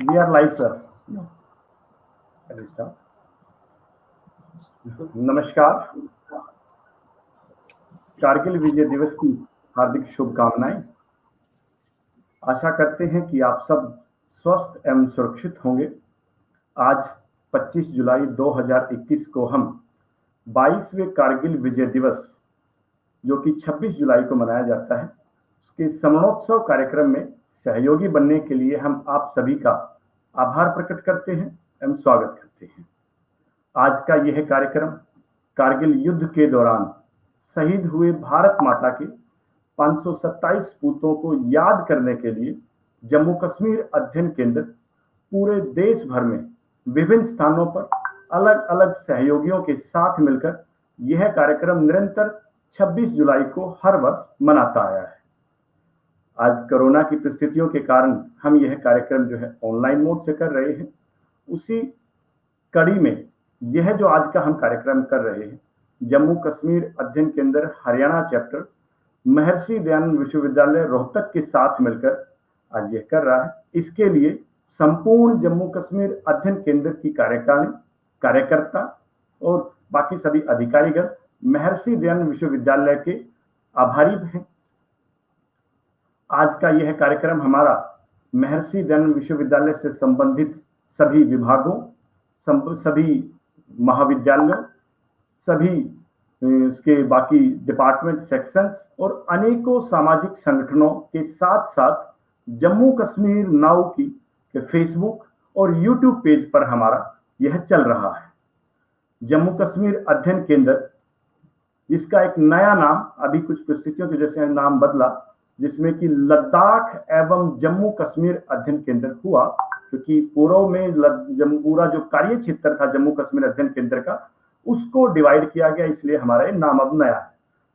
We are live, sir. Shall we start? नमस्कार, कारगिल विजय दिवस की हार्दिक शुभकामनाएं। आशा करते हैं कि आप सब स्वस्थ एवं सुरक्षित होंगे। आज 25 जुलाई 2021 को हम 22वें कारगिल विजय दिवस, जो कि 26 जुलाई को मनाया जाता है, उसके स्मरणोत्सव कार्यक्रम में सहयोगी बनने के लिए हम आप सभी का आभार प्रकट करते हैं एवं स्वागत करते हैं। आज का यह कार्यक्रम कारगिल युद्ध के दौरान शहीद हुए भारत माता के 527 पूतों को याद करने के लिए जम्मू कश्मीर अध्ययन केंद्र पूरे देश भर में विभिन्न स्थानों पर अलग अलग सहयोगियों के साथ मिलकर यह कार्यक्रम निरंतर 26 जुलाई को हर वर्ष मनाता आया है। आज कोरोना की परिस्थितियों के कारण हम यह कार्यक्रम जो है ऑनलाइन मोड से कर रहे हैं। उसी कड़ी में यह जो आज का हम कार्यक्रम कर रहे हैं, जम्मू कश्मीर अध्ययन केंद्र हरियाणा चैप्टर महर्षि दयानंद विश्वविद्यालय रोहतक के साथ मिलकर आज यह कर रहा है। इसके लिए संपूर्ण जम्मू कश्मीर अध्ययन केंद्र की कार्यकर्ता और बाकी सभी अधिकारीगण महर्षि दयानंद विश्वविद्यालय के आभारी हैं। आज का यह कार्यक्रम हमारा महर्षि दयानंद विश्वविद्यालय से संबंधित सभी विभागों, सभी महाविद्यालयों, सभी उसके बाकी डिपार्टमेंट सेक्शंस और अनेकों सामाजिक संगठनों के साथ साथ जम्मू कश्मीर नाउ की फेसबुक और यूट्यूब पेज पर हमारा यह चल रहा है। जम्मू कश्मीर अध्ययन केंद्र, जिसका एक नया नाम अभी कुछ परिस्थितियों की वजह से नाम बदला, जिसमें कि लद्दाख एवं जम्मू कश्मीर अध्ययन केंद्र हुआ, क्योंकि पूर्व में पूरा जो कार्य क्षेत्र था जम्मू कश्मीर अध्ययन केंद्र का, उसको डिवाइड किया गया, इसलिए हमारा नाम अब नया है।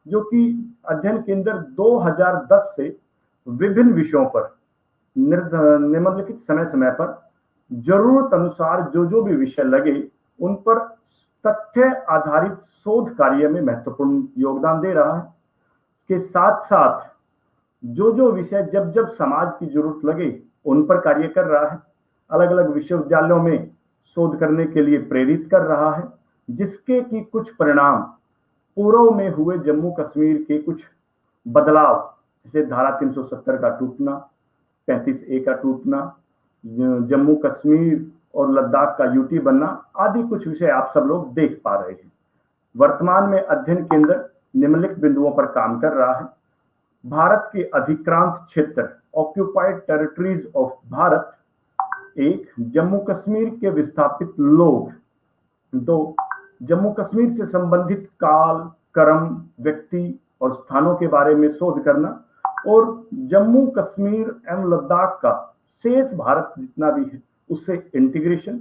जो कि अध्ययन केंद्र 2010 से विभिन्न विषयों पर निम्नलिखित समय समय पर जरूरत अनुसार जो भी विषय लगे उन पर तथ्य आधारित शोध कार्य में महत्वपूर्ण योगदान दे रहा है। इसके साथ साथ जो विषय जब समाज की जरूरत लगे उन पर कार्य कर रहा है। अलग अलग विश्वविद्यालयों में शोध करने के लिए प्रेरित कर रहा है, जिसके की कुछ परिणाम पूर्व में हुए जम्मू कश्मीर के कुछ बदलाव, जैसे धारा 370 का टूटना, 35A का टूटना, जम्मू कश्मीर और लद्दाख का यूटी बनना आदि कुछ विषय आप सब लोग देख पा रहे हैं। वर्तमान में अध्ययन केंद्र निम्नलिखित बिंदुओं पर काम कर रहा है। भारत के अधिक्रांत क्षेत्र, occupied territories of Bharat, 1, Jammu Kashmir के विस्थापित लोग, 2, जम्मू कश्मीर से संबंधित काल, कर्म, व्यक्ति और स्थानों के बारे में शोध करना, और जम्मू कश्मीर एवं लद्दाख का शेष भारत जितना भी है उससे इंटीग्रेशन,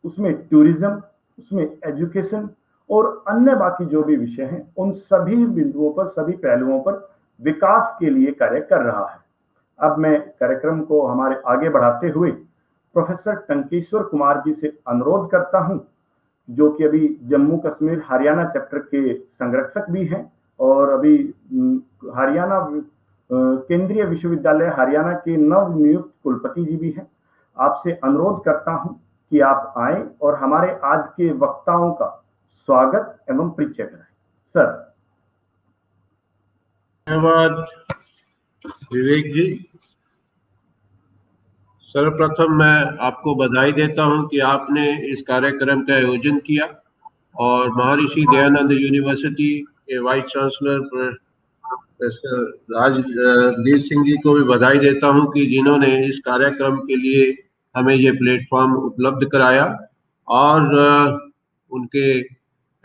उसमें टूरिज्म, उसमें एजुकेशन और अन्य बाकी जो भी विषय हैं, उन सभी बिंदुओं पर, सभी पहलुओं पर विकास के लिए कार्य कर रहा है। अब मैं कार्यक्रम को हमारे आगे बढ़ाते हुए प्रोफेसर टंकेश्वर कुमार जी से अनुरोध करता हूं, जो कि अभी जम्मू कश्मीर हरियाणा चैप्टर के संरक्षक भी हैं और अभी हरियाणा केंद्रीय विश्वविद्यालय हरियाणा के नव नियुक्त कुलपति जी भी हैं। आपसे अनुरोध करता हूं कि आप आए और हमारे आज के वक्ताओं का स्वागत एवं परिचय कराएं। सर। धन्यवाद विवेक जी। सर्वप्रथम मैं आपको बधाई देता हूं कि आपने इस कार्यक्रम का आयोजन किया, और महर्षि दयानंद यूनिवर्सिटी के vice chancellor professor Rajveer Singh ji को भी बधाई देता हूं कि जिन्होंने इस कार्यक्रम के लिए हमें ये प्लेटफॉर्म उपलब्ध कराया, और उनके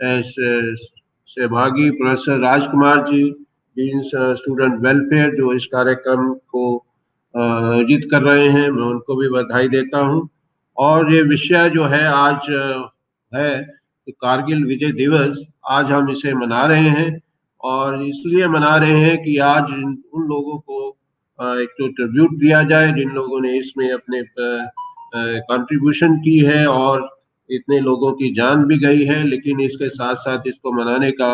सहभागी professor Rajkumar ji, dean student welfare, जो इस कार्यक्रम को आयोजित कर रहे हैं, मैं उनको भी बधाई देता हूं। और ये विषय जो है आज है कि कारगिल विजय दिवस, आज हम इसे मना रहे हैं, और इसलिए मना रहे हैं कि आज उन लोगों को एक तो ट्रिब्यूट दिया जाए जिन लोगों ने इसमें अपने कंट्रीब्यूशन की है, और इतने लोगों की जान भी गई है। लेकिन इसके साथ साथ इसको मनाने का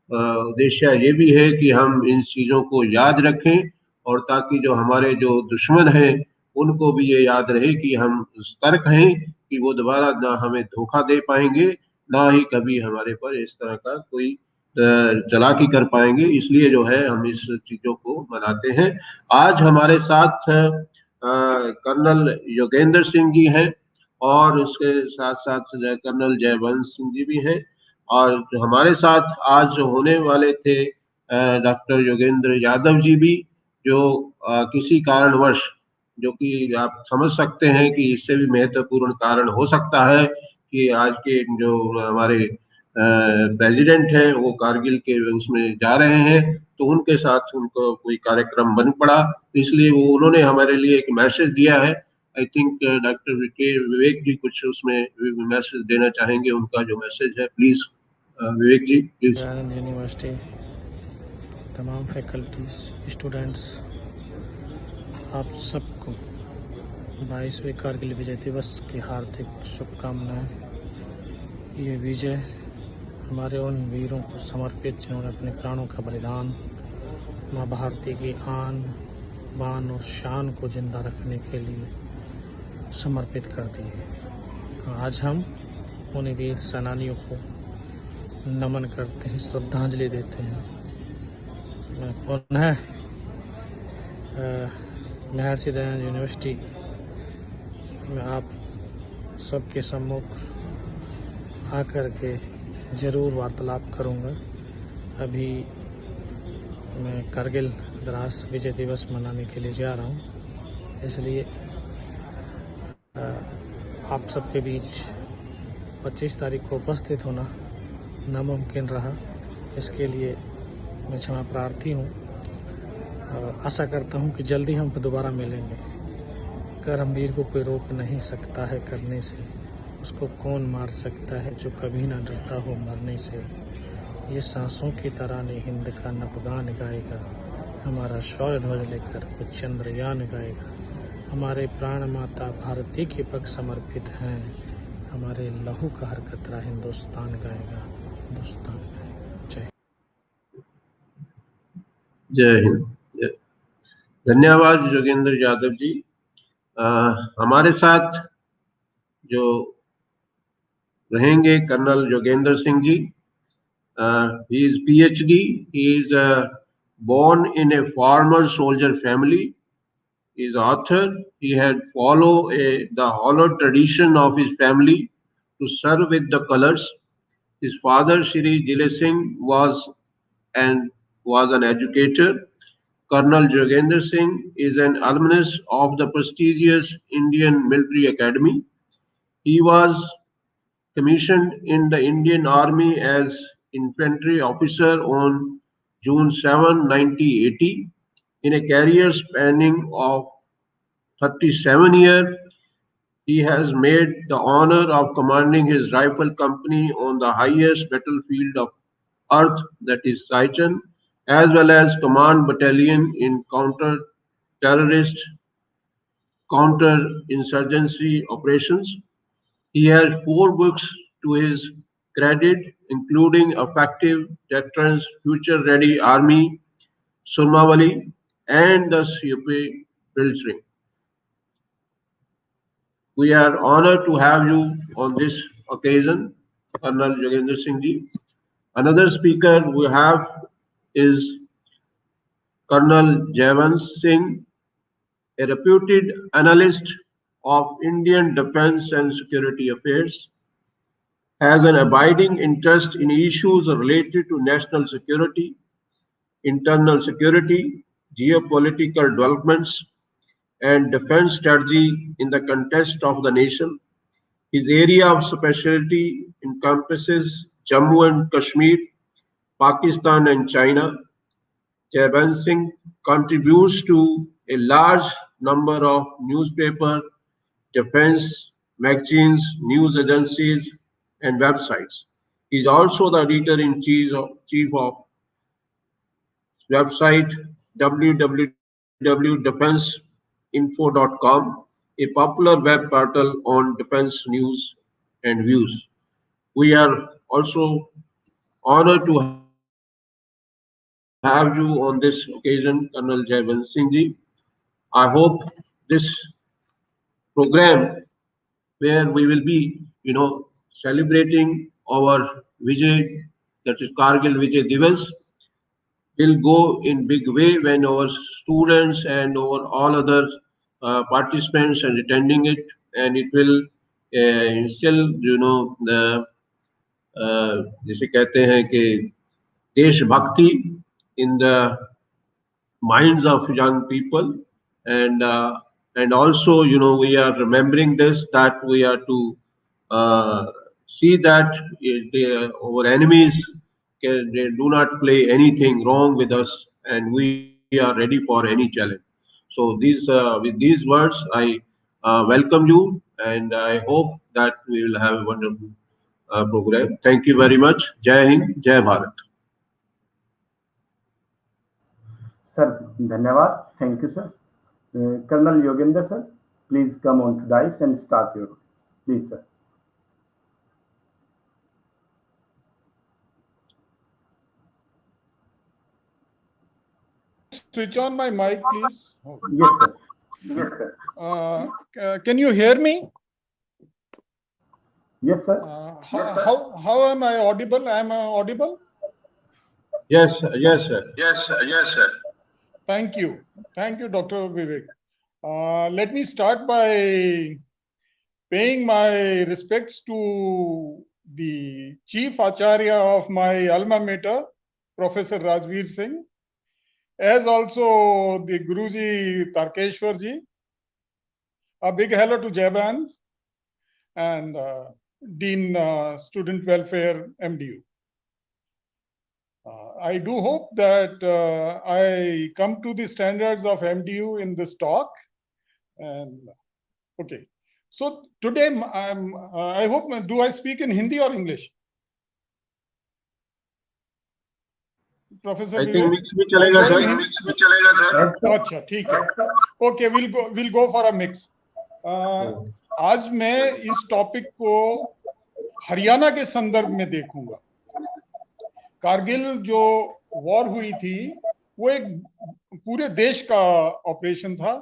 उद्देश्य ये भी है कि हम इन चीज़ों को याद रखें, और ताकि जो हमारे जो दुश्मन हैं उनको भी ये याद रहे कि हम सतर्क हैं कि वो दोबारा ना हमें धोखा दे पाएंगे, ना ही कभी हमारे पर इस तरह का कोई चालाकी कर पाएंगे। इसलिए जो है हम इस चीजों को मनाते हैं। आज हमारे साथ कर्नल योगेंद्र सिंह जी हैं और उसके साथ साथ कर्नल जयवंश सिंह जी भी हैं, और हमारे साथ आज होने वाले थे डॉक्टर योगेंद्र यादव जी भी, जो किसी कारणवश, जो कि आप समझ सकते हैं कि इससे भी महत्वपूर्ण कारण हो सकता है कि आज के जो हमारे प्रेसिडेंट हैं वो कारगिल के उसमें जा रहे हैं, तो उनके साथ उनको कोई कार्यक्रम बन पड़ा, इसलिए वो उन्होंने हमारे लिए एक मैसेज दिया है। आई थिंक डॉक्टर विवेक जी कुछ उसमें मैसेज देना चाहेंगे, उनका जो मैसेज है, please Vivek ji please. Anand university तमाम फैकल्टीज, स्टूडेंट्स, आप सबको 22वें कारगिल विजय दिवस की हार्दिक शुभकामनाएं। ये विजय हमारे उन वीरों को समर्पित जिन्होंने अपने प्राणों का बलिदान माँ भारती की आन बान और शान को जिंदा रखने के लिए समर्पित कर दिए। आज हम उन वीर सेनानियों को नमन करते हैं, श्रद्धांजलि देते हैं। मैं पुनः महर्षि दयानंद यूनिवर्सिटी में आप सबके सम्मुख आकर के ज़रूर वार्तालाप करूंगा। अभी मैं कारगिल द्रास विजय दिवस मनाने के लिए जा रहा हूं, इसलिए आप सबके बीच 25 तारीख को उपस्थित होना नामुमकिन रहा। इसके लिए मैं क्षमा प्रार्थी हूँ। आशा करता हूँ कि जल्दी हम दोबारा मिलेंगे। करमवीर को कोई रोक नहीं सकता है करने से, उसको कौन मार सकता है जो कभी ना डरता हो मरने से। ये सांसों की तरह ने हिंद का नफगान गाएगा, हमारा शौर्य ध्वज लेकर वो चंद्रयान गाएगा। हमारे प्राण माता भारती के पग समर्पित हैं, हमारे लहू का हर कतरा हिंदुस्तान गाएगा, हिंदुस्तान गाएगा। जय हिंद। धन्यवाद योगेंद्र यादव जी। हमारे साथ जो रहेंगे colonel Yogendra Singh ji. He is PhD. He is born in a farmer soldier family. He is author. He had followed the hallowed tradition of his family to serve with the colors. His father, Shri Jile Singh, was an educator. Colonel Jogendra Singh is an alumnus of the prestigious Indian Military Academy. He was commissioned in the Indian Army as infantry officer on June 7, 1980. In a career spanning of 37 years, he has made the honor of commanding his rifle company on the highest battlefield of earth, that is Saichen, as well as command battalion in counter-terrorist, counter-insurgency operations. He has 4 books to his credit, including Effective Veterans Future Ready Army, Surmavali, and the CUP Filtering. We are honored to have you on this occasion, Colonel Jogendra Singh ji. Another speaker we have is Colonel Jayavant Singh, a reputed analyst of Indian defense and security affairs, has an abiding interest in issues related to national security, internal security, geopolitical developments, and defense strategy in the context of the nation. His area of specialty encompasses Jammu and Kashmir, Pakistan, and China. Jayavant Singh contributes to a large number of newspaper, defense magazines, news agencies, and websites. He is also the editor-in-chief of website www.defenseinfo.com, a popular web portal on defense news and views. We are also honored to have you on this occasion, Colonel Jayavant Singh ji. I hope this program where we will be, celebrating our Vijay, that is Kargil Vijay Divas, will go in big way when our students and our all other participants are attending it, and it will instill, the जिसे कहते हैं कि देशभक्ति in the minds of young people, and also, we are remembering this, that we are to see that our enemies they do not play anything wrong with us, and we are ready for any challenge. So with these words, I welcome you, and I hope that we will have a wonderful program. Thank you very much. Jai Hind, Jai Bharat. Sir धन्यवाद, thank you sir. Colonel Yogendra sir, please come on to dais and start your, please sir. Switch on my mic, please. Yes, sir. Yes, sir. Can you hear me? Yes, sir. How am I audible? Am I audible? Yes, sir. Yes, sir. Yes, sir. Thank you, Dr. Vivek. Let me start by paying my respects to the Chief Acharya of my alma mater, Professor Rajveer Singh, as also the Guruji Tarkeshwar ji. A big hello to Jaybans and Dean Student Welfare MDU. I do hope that I come to the standards of MDU in this talk. And okay, so today I hope, do I speak in Hindi or English? Professor, I think mix भी चलेगा sir. Mix भी चलेगा sir. अच्छा ठीक है. Okay, we'll go for a mix. आज मैं इस टॉपिक को हरियाणा के संदर्भ में देखूंगा. कारगिल जो वॉर हुई थी वो एक पूरे देश का ऑपरेशन था,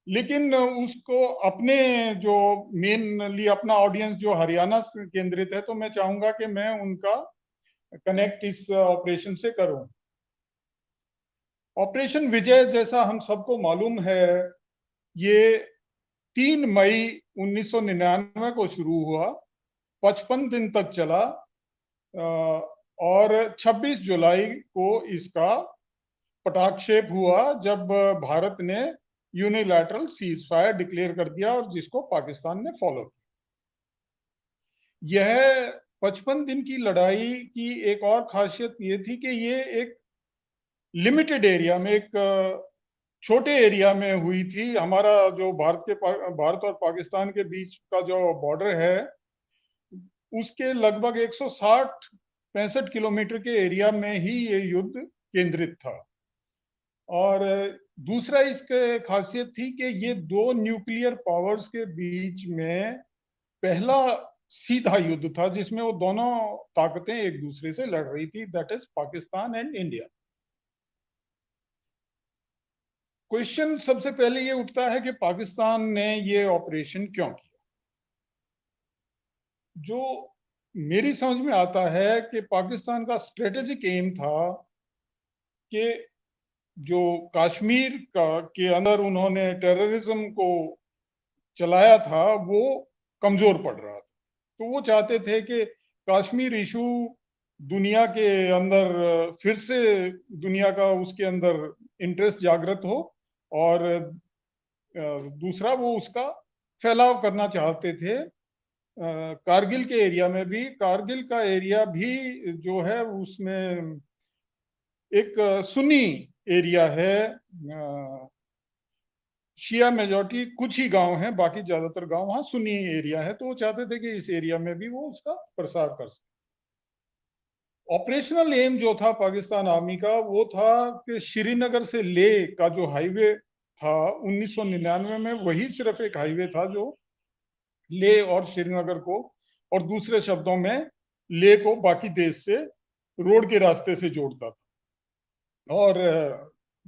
लेकिन उसको अपने जो मेनली अपना ऑडियंस जो हरियाणा से केंद्रित है, तो मैं चाहूंगा कि मैं उनका कनेक्ट इस ऑपरेशन से करूं. ऑपरेशन विजय जैसा हम सबको मालूम है, ये 3 मई 1999 को शुरू हुआ, 55 दिन तक चला और 26 जुलाई को इसका पटाक्षेप हुआ जब भारत ने यूनिलैटरल सीज फायर डिक्लेयर कर दिया और जिसको पाकिस्तान ने फॉलो किया. यह 55 दिन की लड़ाई की एक और खासियत ये थी कि ये एक लिमिटेड एरिया में, एक छोटे एरिया में हुई थी. हमारा जो भारत और पाकिस्तान के बीच का जो बॉर्डर है, उसके लगभग 160-65 किलोमीटर के एरिया में ही ये युद्ध केंद्रित था. और दूसरा इसके खासियत थी कि ये 2 न्यूक्लियर पावर्स के बीच में पहला सीधा युद्ध था जिसमें वो दोनों ताकतें एक दूसरे से लड़ रही थी, that is Pakistan and India. Question सबसे पहले ये उठता है कि पाकिस्तान ने ये ऑपरेशन क्यों किया. जो मेरी समझ में आता है कि पाकिस्तान का स्ट्रेटेजिक एम था कि जो कश्मीर के अंदर उन्होंने टेररिज्म को चलाया था वो कमजोर पड़ रहा था, तो वो चाहते थे कि कश्मीर इशू दुनिया के अंदर फिर से दुनिया का उसके अंदर इंटरेस्ट जागृत हो, और दूसरा वो उसका फैलाव करना चाहते थे कारगिल के एरिया में भी. कारगिल का एरिया भी जो है उसमें एक सुन्नी एरिया है, शिया मेजॉरिटी कुछ ही गांव हैं, बाकी ज्यादातर गांव वहां सुन्नी एरिया है, तो वो चाहते थे कि इस एरिया में भी वो उसका प्रसार कर सके. ऑपरेशनल एम जो था पाकिस्तान आर्मी का वो था कि श्रीनगर से लेह का जो हाईवे था 1999 में, वही सिर्फ एक हाईवे था जो लेह और श्रीनगर को, और दूसरे शब्दों में लेह को बाकी देश से रोड के रास्ते से जोड़ता था. और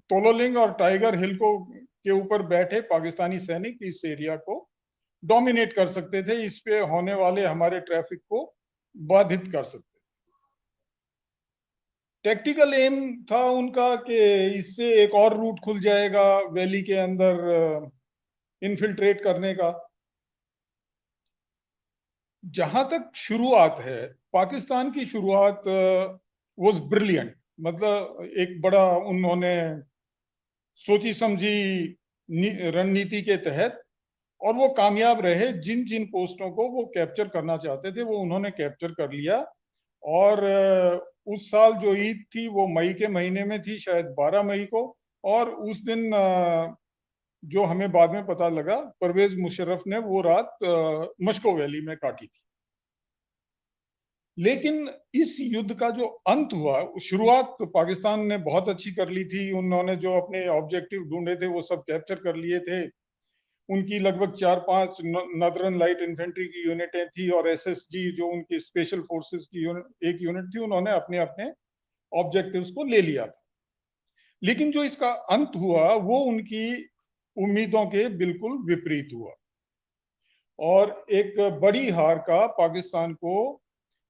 तोलोलिंग और टाइगर हिल को के ऊपर बैठे पाकिस्तानी सैनिक इस एरिया को डोमिनेट कर सकते थे, इस पे होने वाले हमारे ट्रैफिक को बाधित कर सकते। टैक्टिकल एम था उनका कि इससे एक और रूट खुल जाएगा वैली के अंदर इन्फिल्ट्रेट करने का। जहां तक शुरुआत है, पाकिस्तान की शुरुआत वाज ब्रिलियंट, मतलब एक बड़ा उन्होंने सोची समझी रणनीति के तहत, और वो कामयाब रहे। जिन जिन पोस्टों को वो कैप्चर करना चाहते थे वो उन्होंने कैप्चर कर लिया। और उस साल जो ईद थी वो मई के महीने में थी, शायद 12 मई को, और उस दिन जो हमें बाद में पता लगा, परवेज मुशर्रफ ने वो रात मस्को वैली में काटी थी। लेकिन इस युद्ध का जो अंत हुआ, शुरुआत तो पाकिस्तान ने बहुत अच्छी कर ली थी, उन्होंने जो अपने ऑब्जेक्टिव ढूंढे थे वो सब कैप्चर कर लिए थे। उनकी लगभग 4-5 नॉर्दर्न लाइट इन्फेंट्री की यूनिटें थी और एसएसजी जो उनकी स्पेशल फोर्सेस की एक यूनिट थी, उन्होंने अपने अपने ऑब्जेक्टिव्स को ले लिया था। लेकिन जो इसका अंत हुआ वो उनकी उम्मीदों के बिल्कुल विपरीत हुआ, और एक बड़ी हार का पाकिस्तान को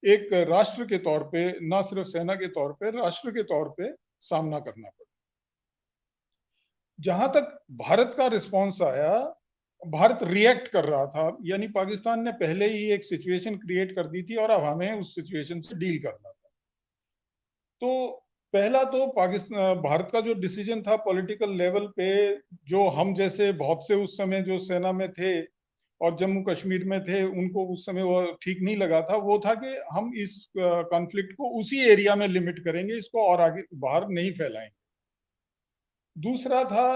एक राष्ट्र के तौर पे, ना सिर्फ सेना के तौर पे, राष्ट्र के तौर पे सामना करना पड़ा। जहां तक भारत का रिस्पॉन्स आया, भारत रिएक्ट कर रहा था, यानी पाकिस्तान ने पहले ही एक सिचुएशन क्रिएट कर दी थी और अब हमें उस सिचुएशन से डील करना था। तो पहला तो पाकिस्तान, भारत का जो डिसीजन था पॉलिटिकल लेवल पे, जो हम जैसे बहुत से उस समय जो सेना में थे और जम्मू कश्मीर में थे, उनको उस समय वो ठीक नहीं लगा था, वो था कि हम इस कॉन्फ्लिक्ट को उसी एरिया में लिमिट करेंगे, इसको और आगे बाहर नहीं फैलाएंगे। दूसरा था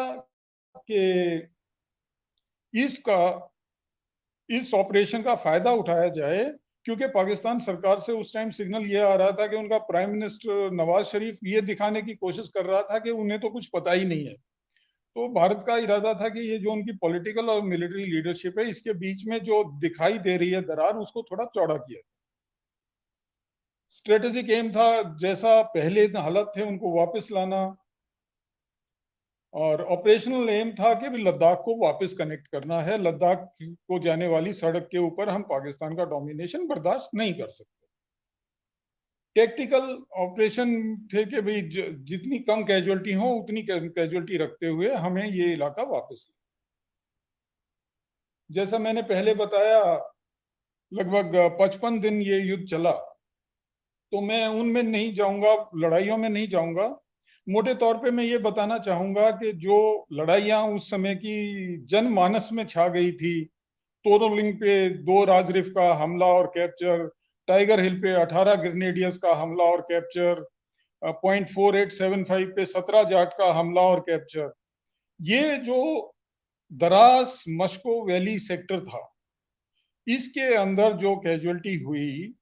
कि इस ऑपरेशन का फायदा उठाया जाए, क्योंकि पाकिस्तान सरकार से उस टाइम सिग्नल ये आ रहा था कि उनका प्राइम मिनिस्टर नवाज शरीफ ये दिखाने की कोशिश कर रहा था कि उन्हें तो कुछ पता ही नहीं है। तो भारत का इरादा था कि ये जो उनकी पॉलिटिकल और मिलिट्री लीडरशिप है, इसके बीच में जो दिखाई दे रही है दरार, उसको थोड़ा चौड़ा किया। स्ट्रेटेजिक एम था, जैसा पहले हालत थे उनको वापस लाना, और ऑपरेशनल एम था कि भी लद्दाख को वापस कनेक्ट करना है। लद्दाख को जाने वाली सड़क के ऊपर हम पाकिस्तान का डोमिनेशन बर्दाश्त नहीं कर सकते। टेक्टिकल ऑपरेशन थे कि भाई जितनी कम कैजुअलिटी हो उतनी कैजुअलिटी रखते हुए हमें ये इलाका वापस लेना। जैसा मैंने पहले बताया, लगभग 55 दिन ये युद्ध चला, तो मैं उनमें नहीं जाऊंगा, लड़ाइयों में नहीं जाऊंगा। मोटे तौर पे मैं ये बताना चाहूंगा कि जो लड़ाइयां उस समय की जनमानस में छा गई थी, तोरोलिंग पे 2 राजरिफ का हमला और कैप्चर, टाइगर हिल पे 18 ग्रेनेडियर्स का हमला और कैप्चर, पॉइंट 4875 पे 17 जाट का हमला और कैप्चर, ये जो दरास मस्को वैली सेक्टर था, इसके अंदर जो कैजुअलिटी हुई,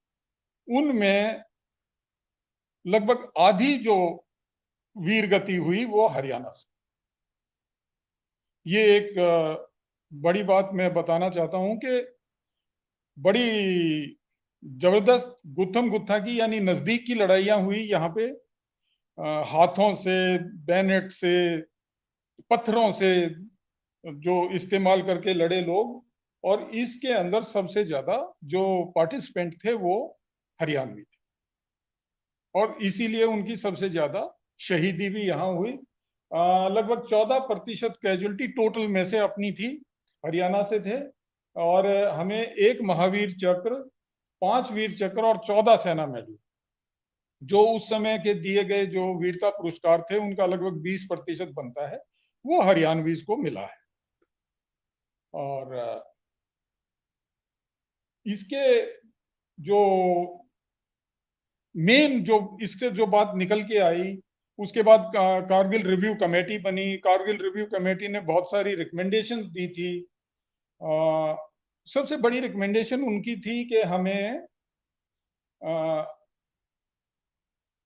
उनमें लगभग आधी जो वीर गति हुई वो हरियाणा से। ये एक बड़ी बात मैं बताना चाहता हूं कि बड़ी जबरदस्त गुत्थम गुत्था की, यानी नजदीक की लड़ाइयां हुई यहाँ पे, हाथों से, बैनेट से, पत्थरों से जो इस्तेमाल करके लड़े लोग, और इसके अंदर सबसे ज्यादा जो पार्टिसिपेंट थे वो हरियाणवी थे, और इसीलिए उनकी सबसे ज्यादा शहीदी भी यहाँ हुई। लगभग 14% कैजुअलिटी टोटल में से अपनी थी, हरियाणा से थे, और हमें 1 महावीर चक्र, 5 वीर चक्र और 14 सेना मेडल, जो उस समय के दिए गए जो वीरता पुरस्कार थे उनका लगभग 20% बनता है, वो हरियाणवीज को मिला है। और इसके जो मेन जो इससे जो बात निकल के आई, उसके बाद कारगिल रिव्यू कमेटी बनी। कारगिल रिव्यू कमेटी ने बहुत सारी रिकमेंडेशंस दी थी। सबसे बड़ी रिकमेंडेशन उनकी थी कि हमें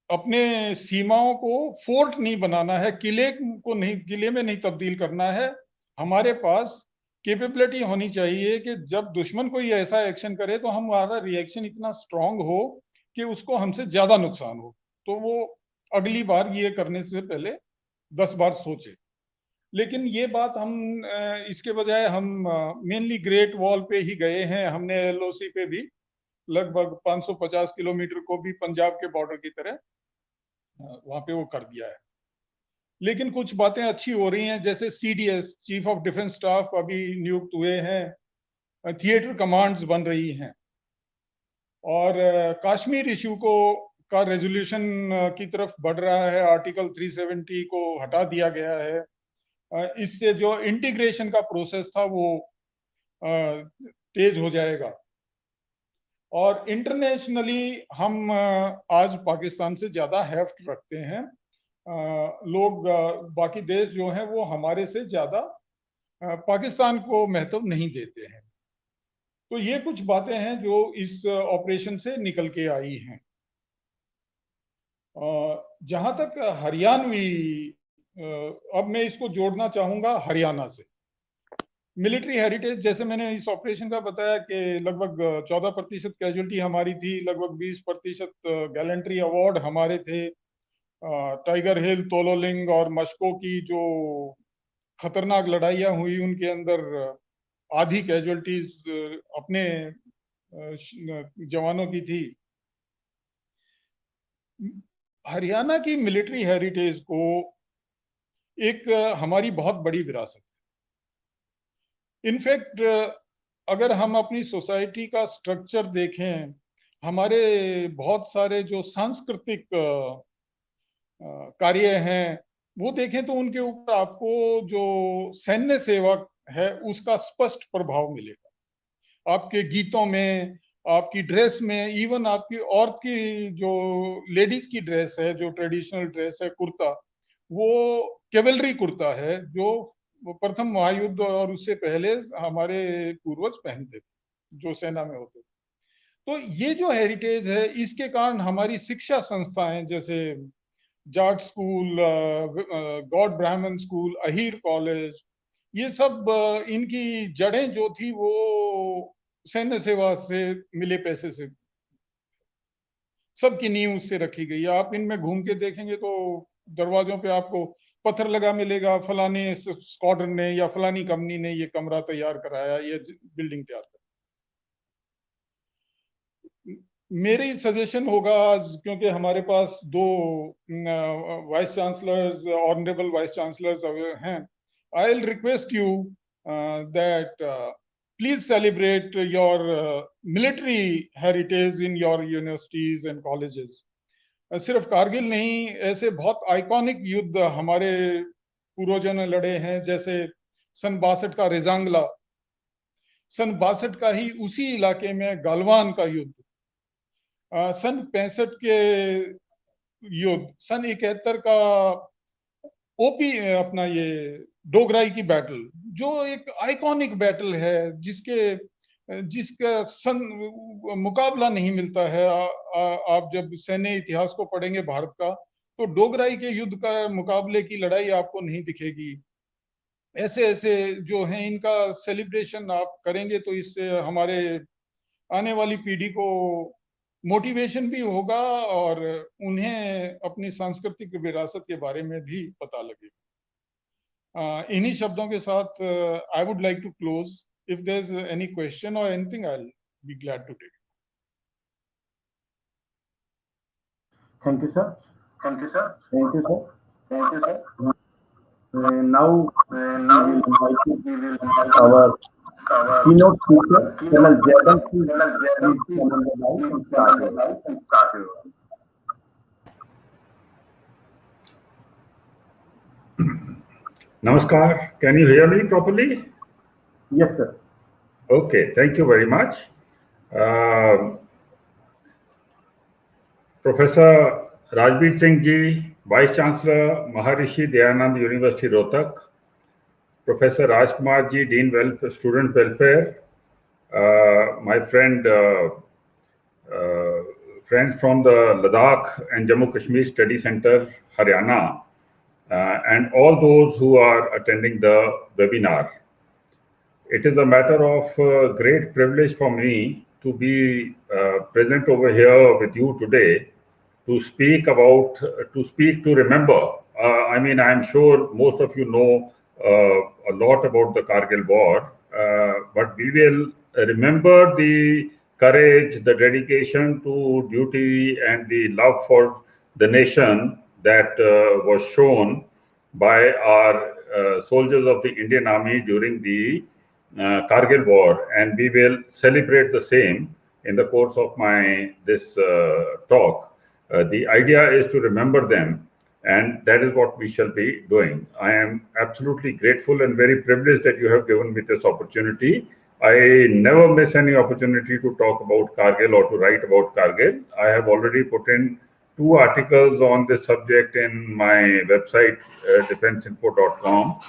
अपने सीमाओं को फोर्ट नहीं बनाना है, किले को नहीं, किले में नहीं तब्दील करना है। हमारे पास कैपेबिलिटी होनी चाहिए कि जब दुश्मन कोई ऐसा एक्शन करे तो हमारा रिएक्शन इतना स्ट्रांग हो कि उसको हमसे ज्यादा नुकसान हो, तो वो अगली बार ये करने से पहले 10 बार सोचे। लेकिन ये बात हम इसके बजाय हम मेनली ग्रेट वॉल पे ही गए हैं। हमने LOC पे भी लगभग 550 किलोमीटर को भी पंजाब के बॉर्डर की तरह वहां पे वो कर दिया है। लेकिन कुछ बातें अच्छी हो रही हैं, जैसे CDS chief of defence staff अभी नियुक्त हुए हैं, थिएटर कमांड्स बन रही हैं, और कश्मीर इशू को का रेजोल्यूशन की तरफ बढ़ रहा है। आर्टिकल 370 को हटा दिया गया है। इससे जो इंटीग्रेशन का प्रोसेस था वो तेज हो जाएगा। और इंटरनेशनली हम आज पाकिस्तान से ज्यादा हेफ्ट रखते हैं। लोग बाकी देश जो हैं वो हमारे से ज्यादा पाकिस्तान को महत्व नहीं देते हैं। तो ये कुछ बातें हैं जो इस ऑपरेशन से निकल के आई हैं। जहां तक हरियाणवी, अब मैं इसको जोड़ना चाहूंगा हरियाणा से। मिलिट्री हेरिटेज, जैसे मैंने इस ऑपरेशन का बताया कि लगभग 14% कैजुअलिटी हमारी थी, लगभग 20% गैलेंट्री अवार्ड हमारे थे। टाइगर हिल, तोलोलिंग और मशको की जो खतरनाक लड़ाइयाँ हुई उनके अंदर आधी कैजुअलिटीज अपने जवानों की थी। हरियाणा की मिलिट्री हेरिटेज को एक हमारी बहुत बड़ी विरासत है। इनफैक्ट अगर हम अपनी सोसाइटी का स्ट्रक्चर देखें, हमारे बहुत सारे जो सांस्कृतिक कार्य हैं वो देखें तो उनके ऊपर आपको जो सैन्य सेवा है उसका स्पष्ट प्रभाव मिलेगा। आपके गीतों में, आपकी ड्रेस में, इवन आपकी औरत की जो लेडीज की ड्रेस है, जो ट्रेडिशनल ड्रेस है, कुर्ता, वो कैवलरी कुर्ता है जो प्रथम महायुद्ध और उससे पहले हमारे पूर्वज पहनते थे, जो सेना में होते थे। तो ये जो हेरिटेज है, इसके कारण हमारी शिक्षा संस्थाएं जैसे जाट स्कूल, गॉड ब्राह्मण स्कूल, अहीर कॉलेज, ये सब इनकी जड़ें जो थी वो सैन्य सेवा से मिले पैसे से, सबकी नींव उससे रखी गई है। आप इनमें घूम के देखेंगे तो दरवाजों पे आपको पत्थर लगा मिलेगा, फलाने स्क्वाड्रन ने या फलानी कंपनी ने ये कमरा तैयार कराया, ये बिल्डिंग तैयार कराया। मेरी सजेशन होगा, क्योंकि हमारे पास 2 vice chancellors, honourable vice chancellors हैं, I will request you that please celebrate your military heritage in your universities and colleges. सिर्फ कारगिल नहीं, ऐसे बहुत आइकॉनिक युद्ध हमारे पूर्वजों ने लड़े हैं, जैसे सन 62 का रेजांगला, सन 62 का ही उसी इलाके में गालवान का युद्ध, सन 65 के युद्ध, सन 71 का ओपी अपना ये डोगराई की बैटल, जो एक आइकॉनिक बैटल है जिसका मुकाबला नहीं मिलता है। आप जब सैन्य इतिहास को पढ़ेंगे भारत का, तो डोगराई के युद्ध का मुकाबले की लड़ाई आपको नहीं दिखेगी। ऐसे ऐसे जो हैं, इनका सेलिब्रेशन आप करेंगे तो इससे हमारे आने वाली पीढ़ी को मोटिवेशन भी होगा और उन्हें अपनी सांस्कृतिक विरासत के बारे में भी पता लगेगा। इन्हीं शब्दों के साथ I would like to close. If there is any question और anything, I will be glad to take. Thank you, sir. Thank you, sir. Thank you, sir. Thank you, sir. Now we will invite our keynote speaker, Colonel Jayant. Please come on the mic and start. Namaskar. Can you hear me properly? Yes, sir. Okay, thank you very much. Professor Rajbir Singh ji, Vice Chancellor, Maharishi Dayanand University, Rohtak. Professor Rajkumar ji, Dean Student Welfare. My friends from the Ladakh and Jammu Kashmir Study Center, Haryana, and all those who are attending the webinar. It is a matter of great privilege for me to be present over here with you today to speak to remember. I mean, I'm sure most of you know a lot about the Kargil war, but we will remember the courage, the dedication to duty, and the love for the nation that was shown by our soldiers of the Indian Army during the Kargil war, and we will celebrate the same in the course of this talk. The idea is to remember them, and that is what we shall be doing. I am absolutely grateful and very privileged that you have given me this opportunity. I never miss any opportunity to talk about Kargil or to write about Kargil. I have already put in 2 articles on this subject in my website, defenseinfo.com,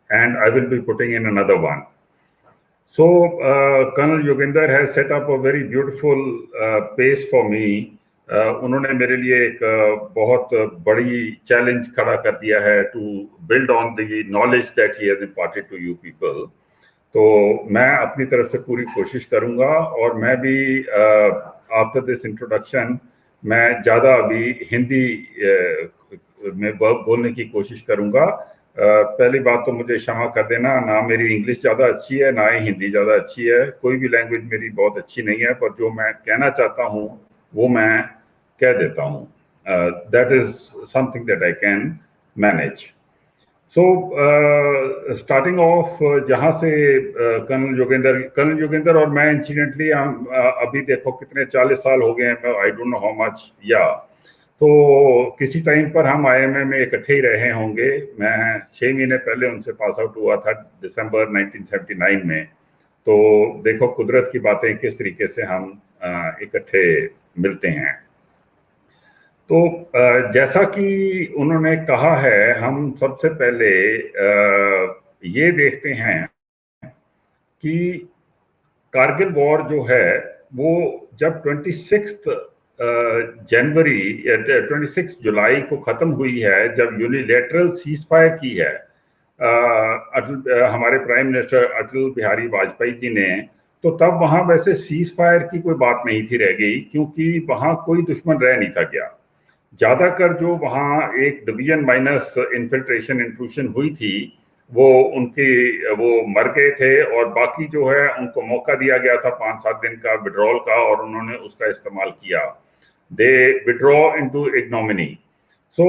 and I will be putting in another one. So, Colonel Yoginder has set up a very beautiful pace for me. उन्होंने मेरे लिए एक बहुत बड़ी challenge खड़ा कर दिया है to build on the knowledge that he has imparted to you people. तो मैं अपनी तरफ से पूरी कोशिश करूंगा, और मैं भी आफ्टर दिस इंट्रोडक्शन मैं ज़्यादा अभी हिंदी में बोलने की कोशिश करूंगा. पहली बात तो मुझे क्षमा कर देना, ना मेरी इंग्लिश ज़्यादा अच्छी है, ना ही हिंदी ज़्यादा अच्छी है. कोई भी लैंग्वेज मेरी बहुत अच्छी नहीं है, पर जो मैं कहना चाहता हूँ वो मैं कह देता हूँ. That is something that I can manage. So starting of जहाँ से कर्नल योगेंद्र और मैं इंसिडेंटली अभी देखो कितने 40 साल हो गए हैं, I don't know how much. तो किसी टाइम पर हम IMA में इकट्ठे ही रहे होंगे. मैं 6 महीने पहले उनसे पास आउट हुआ था दिसंबर 1979 में. तो देखो कुदरत की बातें किस तरीके से हम इकट्ठे मिलते हैं. तो जैसा कि उन्होंने कहा है, हम सबसे पहले ये देखते हैं कि कारगिल वॉर जो है वो जब 26 जनवरी या 26 जुलाई को ख़त्म हुई है, जब यूनिलैटरल सीज फायर की है हमारे प्राइम मिनिस्टर अटल बिहारी वाजपेयी जी ने, तो तब वहाँ वैसे सीज फायर की कोई बात नहीं थी रह गई, क्योंकि वहाँ कोई दुश्मन रह नहीं था गया. ज़्यादातर जो वहाँ एक डिवीजन माइनस इन्फिल्ट्रेशन इंट्रूशन हुई थी वो मर गए थे, और बाकी जो है उनको मौका दिया गया था 5-7 दिन का विड्रॉल का, और उन्होंने उसका इस्तेमाल किया. They withdraw into ignominy. So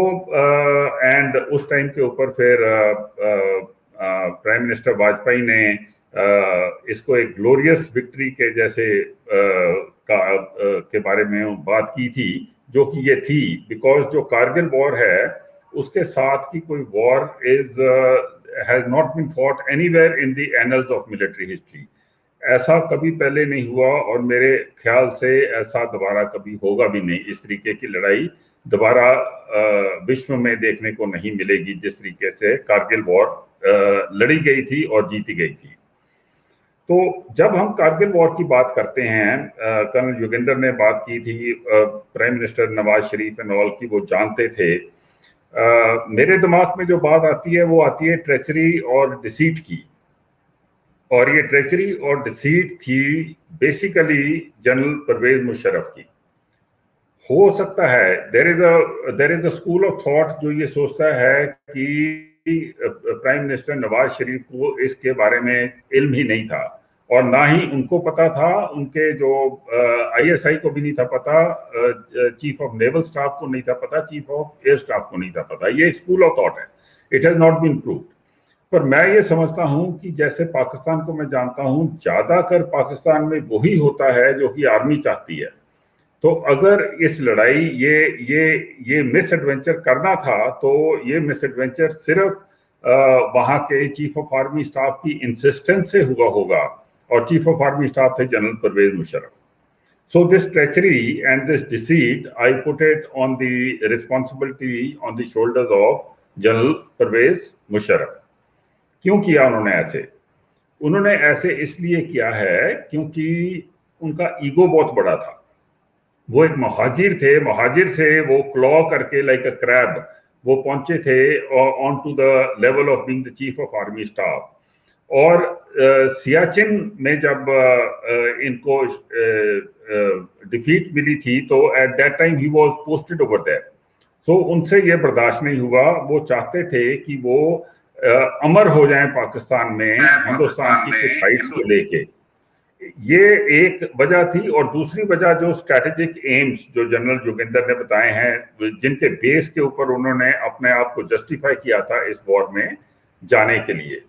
and उस टाइम के ऊपर फिर प्राइम मिनिस्टर वाजपेयी ने इसको एक ग्लोरियस विक्ट्री के जैसे के बारे में बात की थी, जो कि ये थी, बिकॉज जो कारगिल वॉर है उसके साथ की कोई war has not been fought anywhere in the annals of military history. ऐसा कभी पहले नहीं हुआ, और मेरे ख्याल से ऐसा दोबारा कभी होगा भी नहीं. इस तरीके की लड़ाई दोबारा विश्व में देखने को नहीं मिलेगी जिस तरीके से कारगिल वॉर लड़ी गई थी और जीती गई थी. तो जब हम कारगिल वॉर की बात करते हैं, कर्नल योगेंद्र ने बात की थी prime minister Nawaz Sharif and all की, वो जानते थे. मेरे दिमाग में जो बात आती है वो आती है ट्रेचरी और डिसीट की, और ये ट्रेचरी और डिसीट थी बेसिकली जनरल परवेज मुशर्रफ की. हो सकता है there is a school of thought जो ये सोचता है कि प्राइम मिनिस्टर नवाज शरीफ को इसके बारे में इल्म ही नहीं था, और ना ही उनको पता था, उनके जो ISI को भी नहीं था पता, चीफ ऑफ नेवल स्टाफ को नहीं था पता, चीफ ऑफ एयर स्टाफ को नहीं था पता. ये स्कूल ऑफ थॉट है, it has not been proved. पर मैं ये समझता हूँ कि जैसे पाकिस्तान को मैं जानता हूँ, ज़्यादातर पाकिस्तान में वही होता है जो कि आर्मी चाहती है. तो अगर इस लड़ाई ये मिस एडवेंचर करना था, तो ये मिस एडवेंचर सिर्फ वहाँ के चीफ ऑफ आर्मी स्टाफ की इंसिस्टेंस से हुआ होगा, और चीफ ऑफ आर्मी स्टाफ थे general Parvez Musharraf. So this treachery and this deceit, I put it on the responsibility on the shoulders of General Pervez Musharraf. क्यों किया उन्होंने ऐसे? उन्होंने ऐसे इसलिए किया है क्योंकि उनका ईगो बहुत बड़ा था. वो एक महाजिर थे, महाजिर से वो क्लॉ करके लाइक अ क्रैब वो पहुंचे थे on to the level of being the chief of army staff. और सियाचिन में जब इनको डिफीट मिली थी, तो at that time he was posted over there. So उनसे ये बर्दाश्त नहीं हुआ. वो चाहते थे कि वो अमर हो जाएं पाकिस्तान में हिंदुस्तान की कुछ हाइट्स को लेके, ये एक वजह थी। और दूसरी वजह जो स्ट्रैटेजिक एम्स जो जनरल जोगिंदर ने बताए हैं, जिनके बेस के ऊपर उन्होंने अपने आप को जस्टिफाई किया था इस वॉर में जाने के लिए।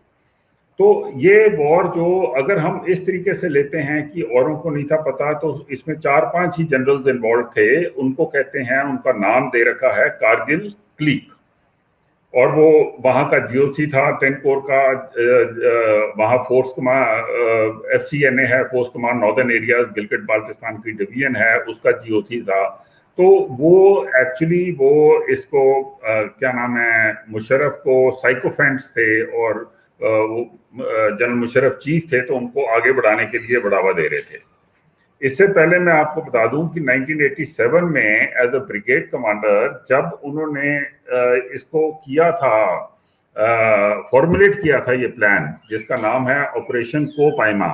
तो ये वॉर जो अगर हम इस तरीके से लेते हैं कि औरों को नहीं था पता, तो इसमें 4-5 ही जनरल्स इन्वॉल्व थे। उनको कहते हैं, उनका नाम दे रखा है कारगिल क्लीक, और वो वहां का जीओसी था 10 कोर का। वहां फोर्स कमांड FCNA है, force command northern areas, Gilgit Baltistan की डिवीजन है, उसका जीओसी था। तो वो एक्चुअली वो इसको क्या नाम है, मुशर्रफ को साइकोफेंट्स थे, और जनरल मुशर्रफ चीफ थे, तो उनको आगे बढ़ाने के लिए बढ़ावा दे रहे थे। इससे पहले मैं आपको बता दूं कि 1987 में एज अ ब्रिगेड कमांडर जब उन्होंने इसको किया था, फॉर्मुलेट किया था ये प्लान, जिसका नाम है ऑपरेशन कोपाइमा,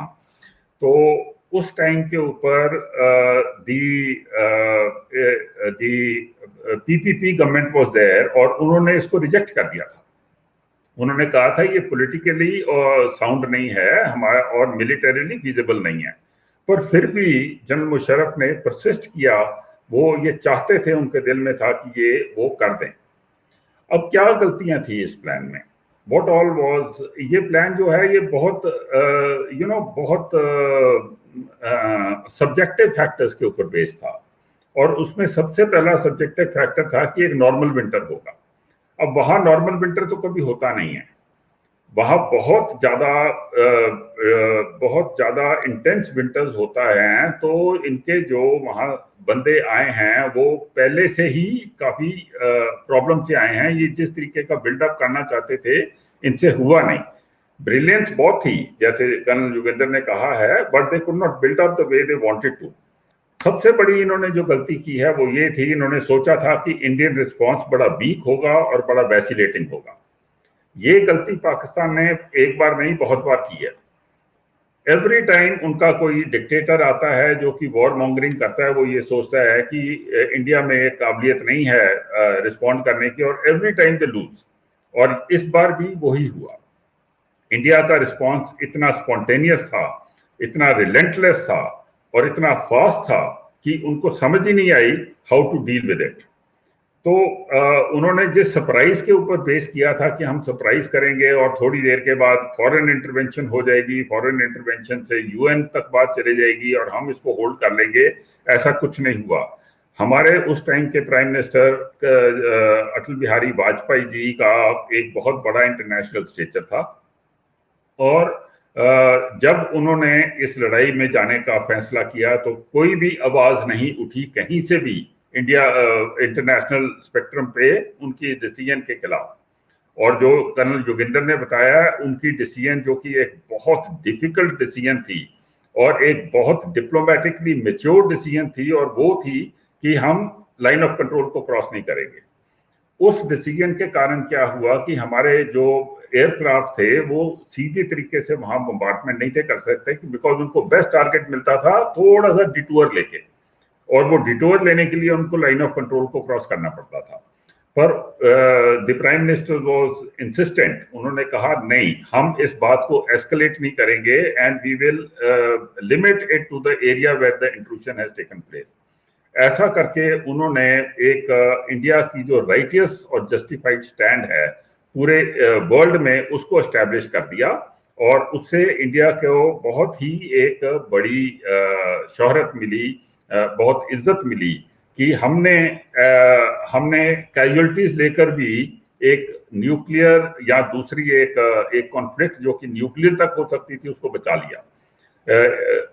तो उस टाइम के ऊपर दी PPP गवर्नमेंट वाज देयर, और उन्होंने इसको रिजेक्ट कर दिया था। उन्होंने कहा था ये पॉलिटिकली साउंड नहीं है हमारा, और मिलिटरीली फीजिबल नहीं है। पर फिर भी जनरल मुशर्रफ ने परसिस्ट किया, वो ये चाहते थे, उनके दिल में था कि ये वो कर दें। अब क्या गलतियां थी इस प्लान में? व्हाट ऑल वाज, ये प्लान जो है ये बहुत बहुत सब्जेक्टिव फैक्टर्स के ऊपर बेस्ड था, और उसमें सबसे पहला सब्जेक्टिव फैक्टर था कि एक नॉर्मल विंटर होगा। अब वहां नॉर्मल विंटर तो कभी होता नहीं है, वहां बहुत ज्यादा इंटेंस विंटर्स होता है। तो इनके जो वहां बंदे आए हैं वो पहले से ही काफी प्रॉब्लम से आए हैं। ये जिस तरीके का बिल्डअप करना चाहते थे इनसे हुआ नहीं। ब्रिलियंस बहुत थी, जैसे कर्नल जोगिंदर ने कहा है, but they could not build up the way they wanted to. सबसे बड़ी इन्होंने जो गलती की है वो ये थी, इन्होंने सोचा था कि इंडियन रिस्पॉन्स बड़ा वीक होगा और बड़ा वैसिलेटिंग होगा। ये गलती पाकिस्तान ने एक बार नहीं बहुत बार की है। एवरी टाइम उनका कोई डिक्टेटर आता है जो कि वॉर मॉन्गरिंग करता है, वो ये सोचता है कि इंडिया में काबिलियत नहीं है रिस्पॉन्ड करने की, और एवरी टाइम दे लूज। और इस बार भी वही हुआ। इंडिया का रिस्पॉन्स इतना स्पॉन्टेनियस था, इतना रिलेंटलेस था, और इतना फास्ट था कि उनको समझ ही नहीं आई how to deal with it. तो उन्होंने जिस सरप्राइज के ऊपर बेस किया था कि हम सरप्राइज करेंगे और थोड़ी देर के बाद फॉरेन इंटरवेंशन हो जाएगी, फॉरेन इंटरवेंशन से UN तक बात चली जाएगी और हम इसको होल्ड कर लेंगे, ऐसा कुछ नहीं हुआ। हमारे उस टाइम के प्राइम मिनिस्टर अटल बिहारी वाजपेयी जी का एक बहुत बड़ा इंटरनेशनल स्टेचर था, और जब उन्होंने इस लड़ाई में जाने का फैसला किया तो कोई भी आवाज नहीं उठी कहीं से भी इंडिया इंटरनेशनल स्पेक्ट्रम पे उनकी डिसीजन के खिलाफ। और जो कर्नल जोगिंदर ने बताया, उनकी डिसीजन जो कि एक बहुत डिफिकल्ट डिसीजन थी और एक बहुत डिप्लोमेटिकली मैच्योर डिसीजन थी, और वो थी कि हम लाइन ऑफ कंट्रोल को क्रॉस नहीं करेंगे। उस डिसीजन के कारण क्या हुआ कि हमारे जो एयरक्राफ्ट थे वो सीधे तरीके से वहां बम्बार्डमेंट नहीं थे कर सकते, बिकॉज उनको बेस्ट टारगेट मिलता था थोड़ा सा डिटूर लेके, और वो डिटूर लेने के लिए उनको लाइन ऑफ कंट्रोल को क्रॉस करना पड़ता था। पर the prime minister was insistent, उन्होंने कहा नहीं, हम इस बात को एस्केलेट नहीं करेंगे, and we will limit it to the area where the intrusion has taken place. ऐसा करके उन्होंने एक इंडिया की जो राइटियस और जस्टिफाइड स्टैंड है पूरे वर्ल्ड में, उसको एस्टैब्लिश कर दिया, और उससे इंडिया को बहुत ही एक बड़ी शोहरत मिली, बहुत इज्जत मिली कि हमने कैजुअल्टीज लेकर भी एक न्यूक्लियर या दूसरी एक कॉन्फ्लिक्ट जो कि न्यूक्लियर तक हो सकती थी उसको बचा लिया।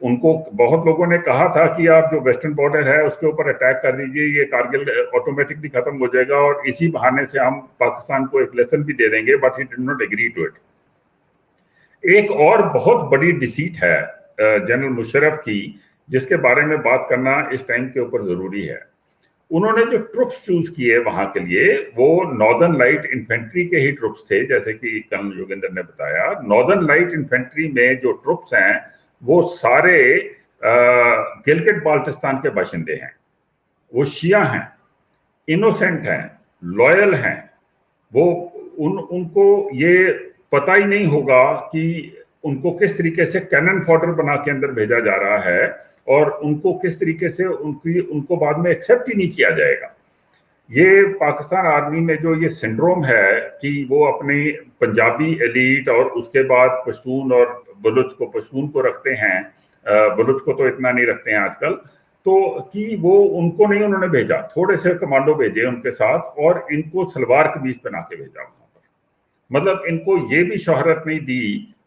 उनको बहुत लोगों ने कहा था कि आप जो वेस्टर्न बॉर्डर है उसके ऊपर अटैक कर दीजिए, ये कारगिल ऑटोमेटिकली खत्म हो जाएगा और इसी बहाने से हम पाकिस्तान को एक लेसन भी दे देंगे, but he did not agree to it. एक और बहुत बड़ी डिसीट है जनरल मुशर्रफ की, जिसके बारे में बात करना इस टाइम के ऊपर जरूरी है। उन्होंने जो ट्रुप्स चूज किए वहां के लिए, वो नॉर्दर्न लाइट इन्फेंट्री के ही ट्रुप्स थे, जैसे कि कर्नल जोगिंदर ने बताया। नॉर्दर्न लाइट इन्फेंट्री में जो ट्रुप्स हैं वो सारे गिलगित बाल्टिस्तान के बाशिंदे हैं, वो शिया हैं, इनोसेंट हैं, लॉयल हैं, वो उनको ये पता ही नहीं होगा कि उनको किस तरीके से कैनन फॉडर बना के अंदर भेजा जा रहा है और उनको किस तरीके से उनको बाद में एक्सेप्ट ही नहीं किया जाएगा। ये पाकिस्तान आर्मी में जो ये सिंड्रोम है कि वो अपनी पंजाबी एलीट और उसके बाद पश्तून और पश्तून को रखते हैं, बलूच को तो इतना नहीं रखते हैं आजकल, तो कि वो उनको नहीं उन्होंने भेजा, थोड़े से कमांडो भेजे उनके साथ और इनको सलवार कमीज पहना के भेजा वहां पर। मतलब इनको ये भी शोहरत नहीं दी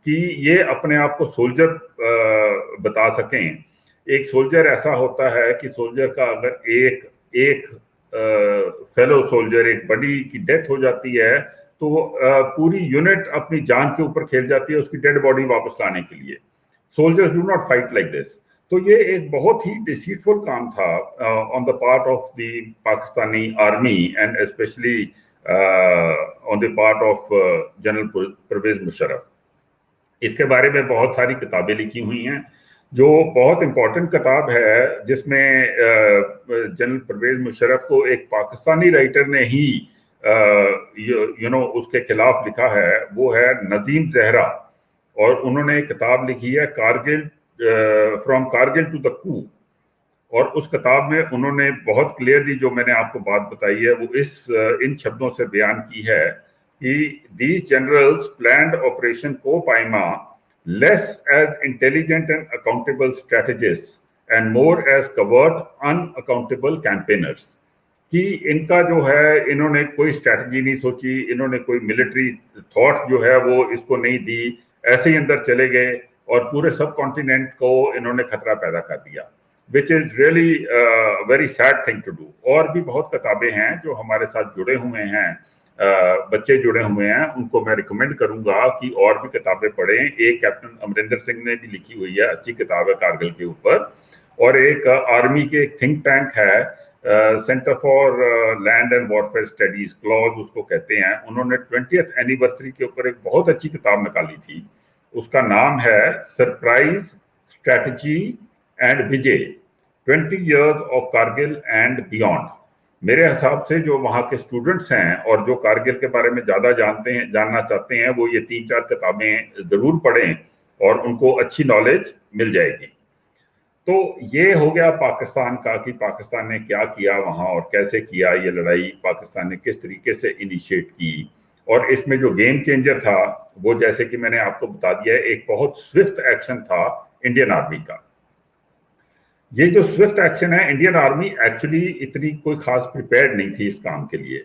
कि ये अपने आप को सोल्जर बता सकें। एक सोल्जर ऐसा होता है कि सोल्जर का अगर एक फेलो सोल्जर, एक बडी की डेथ हो जाती है तो पूरी यूनिट अपनी जान के ऊपर खेल जाती है उसकी डेड बॉडी वापस लाने के लिए। Soldiers do not fight like this. तो ये एक बहुत ही डिसीटफुल काम था on the part of the Pakistani army and specially on the part of general Parvez Musharraf. इसके बारे में बहुत सारी किताबें लिखी हुई हैं। जो बहुत इंपॉर्टेंट किताब है जिसमें जनरल परवेज मुशर्रफ को एक पाकिस्तानी राइटर ने ही उसके खिलाफ लिखा है, वो है नजीम जहरा, और उन्होंने एक किताब लिखी है Kargil, from Kargil to the coup. और उस किताब में उन्होंने बहुत क्लियरली जो मैंने आपको बात बताई है वो इन शब्दों से बयान की है कि दीज जनरल्स प्लान्ड ऑपरेशन कोपाइमा less as intelligent and accountable strategists and more as covert unaccountable campaigners। कि इनका जो है, इन्होंने कोई स्ट्रैटेजी नहीं सोची, इन्होंने कोई मिलिट्री थॉट जो है वो इसको नहीं दी, ऐसे ही अंदर चले गए और पूरे सब कॉन्टिनेंट को इन्होंने खतरा पैदा कर दिया, which is really very sad thing to do. और भी बहुत किताबें हैं जो हमारे साथ जुड़े हुए हैं, बच्चे जुड़े हुए हैं, उनको मैं रिकमेंड करूंगा कि और भी किताबें पढ़ें। एक कैप्टन अमरिंदर सिंह ने भी लिखी हुई है, अच्छी किताब है कारगिल के ऊपर। और एक आर्मी के एक थिंक टैंक है, centre for land and warfare studies, clause उसको कहते हैं, उन्होंने 20th एनिवर्सरी के ऊपर एक बहुत अच्छी किताब निकाली थी। उसका नाम है surprise strategy and Vijay 20 years of Kargil and beyond. मेरे हिसाब से जो वहाँ के स्टूडेंट्स हैं और जो कारगिल के बारे में ज़्यादा जानना चाहते हैं, वो ये 3-4 किताबें ज़रूर पढ़ें और उनको अच्छी नॉलेज मिल जाएगी। तो ये हो गया पाकिस्तान का कि पाकिस्तान ने क्या किया वहाँ और कैसे किया ये लड़ाई, पाकिस्तान ने किस तरीके से इनिशिएट की। और इसमें जो गेम चेंजर था वो, जैसे कि मैंने आपको बता दिया, एक बहुत स्विफ्ट एक्शन था इंडियन आर्मी का। ये जो स्विफ्ट एक्शन है, इंडियन आर्मी एक्चुअली इतनी कोई खास प्रिपेयर्ड नहीं थी इस काम के लिए,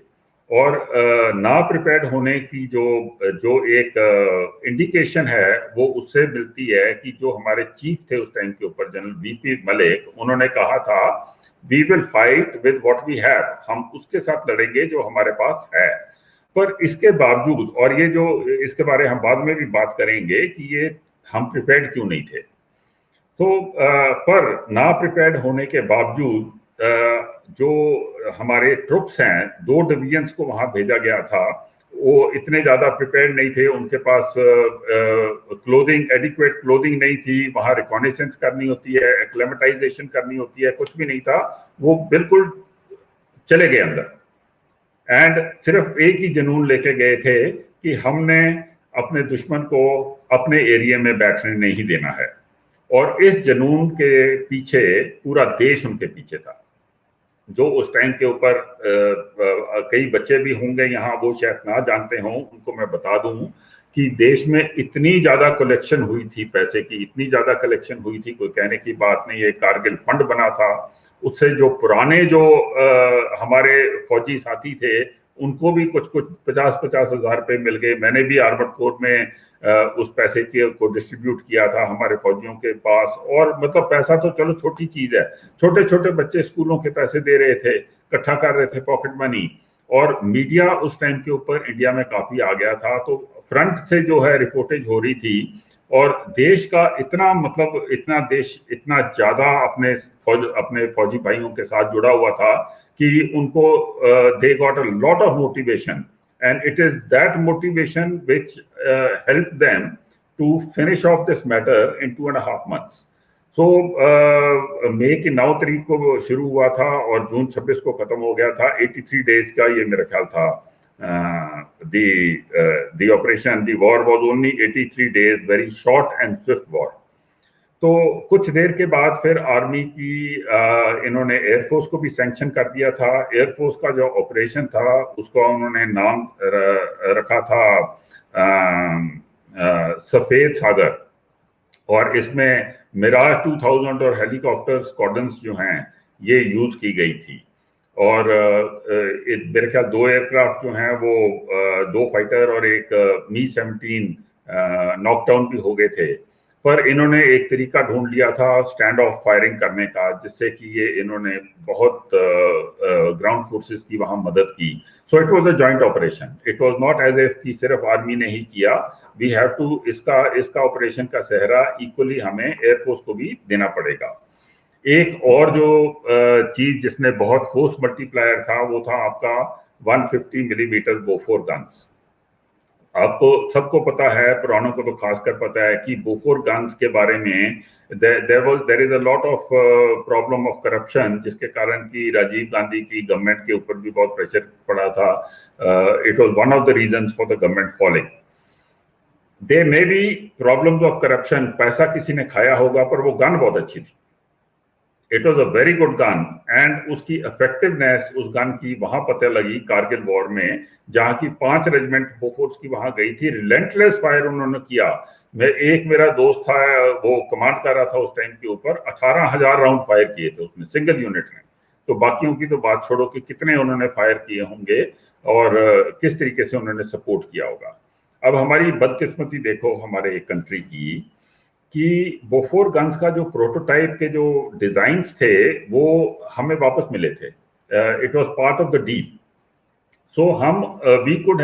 और ना प्रिपेयर्ड होने की जो एक इंडिकेशन है वो उससे मिलती है कि जो हमारे चीफ थे उस टाइम के ऊपर, जनरल वीपी मलिक, उन्होंने कहा था we will fight with what we have, हम उसके साथ लड़ेंगे जो हमारे पास है। पर इसके बावजूद, और ये जो इसके बारे हम बाद में भी बात करेंगे कि ये हम प्रिपेयर्ड क्यों नहीं थे, तो पर ना प्रिपेयर्ड होने के बावजूद जो हमारे ट्रुप्स हैं, 2 डिवीजन्स को वहां भेजा गया था, वो इतने ज्यादा प्रिपेयर्ड नहीं थे, उनके पास क्लोथिंग, एडिक्वेट क्लोथिंग नहीं थी, वहां रिकॉनेसेंस करनी होती है, एक्लेमेटाइजेशन करनी होती है, कुछ भी नहीं था। वो बिल्कुल चले गए अंदर एंड सिर्फ एक ही जुनून लेके गए थे कि हमने अपने दुश्मन को अपने एरिया में बैठने नहीं देना है। और इस जुनून के पीछे पूरा देश उनके पीछे था। जो उस टाइम के ऊपर कई बच्चे भी होंगे यहाँ, वो शायद ना जानते हों, उनको मैं बता दूं कि देश में इतनी ज्यादा कलेक्शन हुई थी पैसे की, इतनी ज्यादा कलेक्शन हुई थी, कोई कहने की बात नहीं। एक कारगिल फंड बना था, उससे जो पुराने जो हमारे फौजी साथी थे उनको भी कुछ 50-50 हज़ार रुपये मिल गए। मैंने भी आर्मर्ड कोर में उस पैसे को डिस्ट्रीब्यूट किया था हमारे फौजियों के पास। और मतलब पैसा तो चलो छोटी चीज है, छोटे छोटे बच्चे स्कूलों के पैसे दे रहे थे, इकट्ठा कर रहे थे, पॉकेट मनी। और मीडिया उस टाइम के ऊपर इंडिया में काफी आ गया था, तो फ्रंट से जो है रिपोर्टेज हो रही थी। और देश का इतना मतलब देश इतना ज्यादा अपने फौजी भाइयों के साथ जुड़ा हुआ था कि उनको they got a lot of motivation, and it is that motivation which helped them to finish off this matter in 2.5 months. So मई की 9 तारीख को शुरू हुआ था और जून 26 को खत्म हो गया था। 83 days का ये मेरा ख्याल था the operation, the war was only 83 days, very short and swift war. तो कुछ देर के बाद फिर आर्मी की इन्होंने एयरफोर्स को भी सैंक्शन कर दिया था। एयरफोर्स का जो ऑपरेशन था उसको उन्होंने नाम रखा था सफेद सागर, और इसमें मिराज 2000 और हेलीकॉप्टर स्क्वाड्रन्स जो हैं ये यूज की गई थी। और मेरे ख्याल 2 एयरक्राफ्ट जो हैं वो 2 फाइटर और एक मी-17 नॉकडाउन भी हो गए थे, पर इन्होंने एक तरीका ढूंढ लिया था स्टैंड ऑफ फायरिंग करने का, जिससे कि ये इन्होंने बहुत ग्राउंड फोर्सेस की वहां मदद की। So it was a joint operation, it was not as if कि सिर्फ आर्मी ने ही किया। वी हैव टू इसका ऑपरेशन का सेहरा इक्वली हमें एयरफोर्स को भी देना पड़ेगा। एक और जो चीज जिसने बहुत फोर्स मल्टीप्लायर था वो था आपका 150 मिलीमीटर बोफोर गन्स। आपको सबको पता है, पुरानों को तो खासकर पता है कि बोफोर गन्स के बारे में there is a lot of problem of corruption, जिसके कारण कि राजीव गांधी की गवर्नमेंट के ऊपर भी बहुत प्रेशर पड़ा था। It was one of the reasons for the government falling. There may be problems of corruption, पैसा किसी ने खाया होगा, पर वो गन बहुत अच्छी थी। It was a very good gun, and उसकी इफेक्टिवनेस उस गन की वहां पता लगी कारगिल वॉर में, जहां की 5 रेजिमेंट बोफोर्स की वहां गई थी। रिलेंटलेस फायर उन्होंने किया। मेरा दोस्त था, वो कमांड कर रहा था उस टाइम के ऊपर, 18,000 राउंड फायर किए थे उसने सिंगल यूनिट में। तो बाकियों की तो बात छोड़ो कि कितने उन्होंने फायर किए होंगे और किस तरीके से उन्होंने सपोर्ट किया होगा। अब हमारी बदकिस्मती देखो हमारे कंट्री की कि बोफोर गन्स का जो प्रोटोटाइप के जो डिजाइन्स थे वो हमें वापस मिले थे। It was part of the deal. So हम we could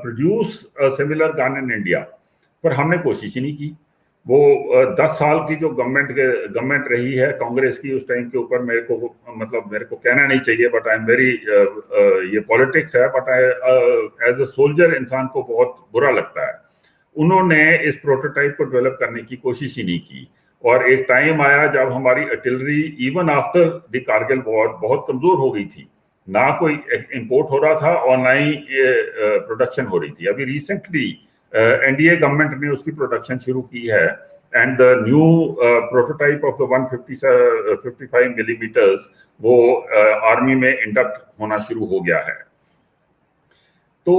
produce similar gun in India, पर हमने कोशिश ही नहीं की। वो 10 साल की जो गवर्नमेंट रही है कांग्रेस की उस टाइम के ऊपर, मेरे को कहना नहीं चाहिए, बट आई एम वेरी, ये पॉलिटिक्स है, बट एज अ सोल्जर इंसान को बहुत बुरा लगता है। उन्होंने इस प्रोटोटाइप को डेवलप करने की कोशिश ही नहीं की, और एक टाइम आया जब हमारी artillery even after the Kargil war बहुत कमजोर हो गई थी। ना कोई इंपोर्ट हो रहा था और ना ही प्रोडक्शन हो रही थी। अभी रिसेंटली एनडीए गवर्नमेंट ने उसकी प्रोडक्शन शुरू की है, and the new prototype of the 155 millimetres वो आर्मी में इंडक्ट होना शुरू हो गया है। तो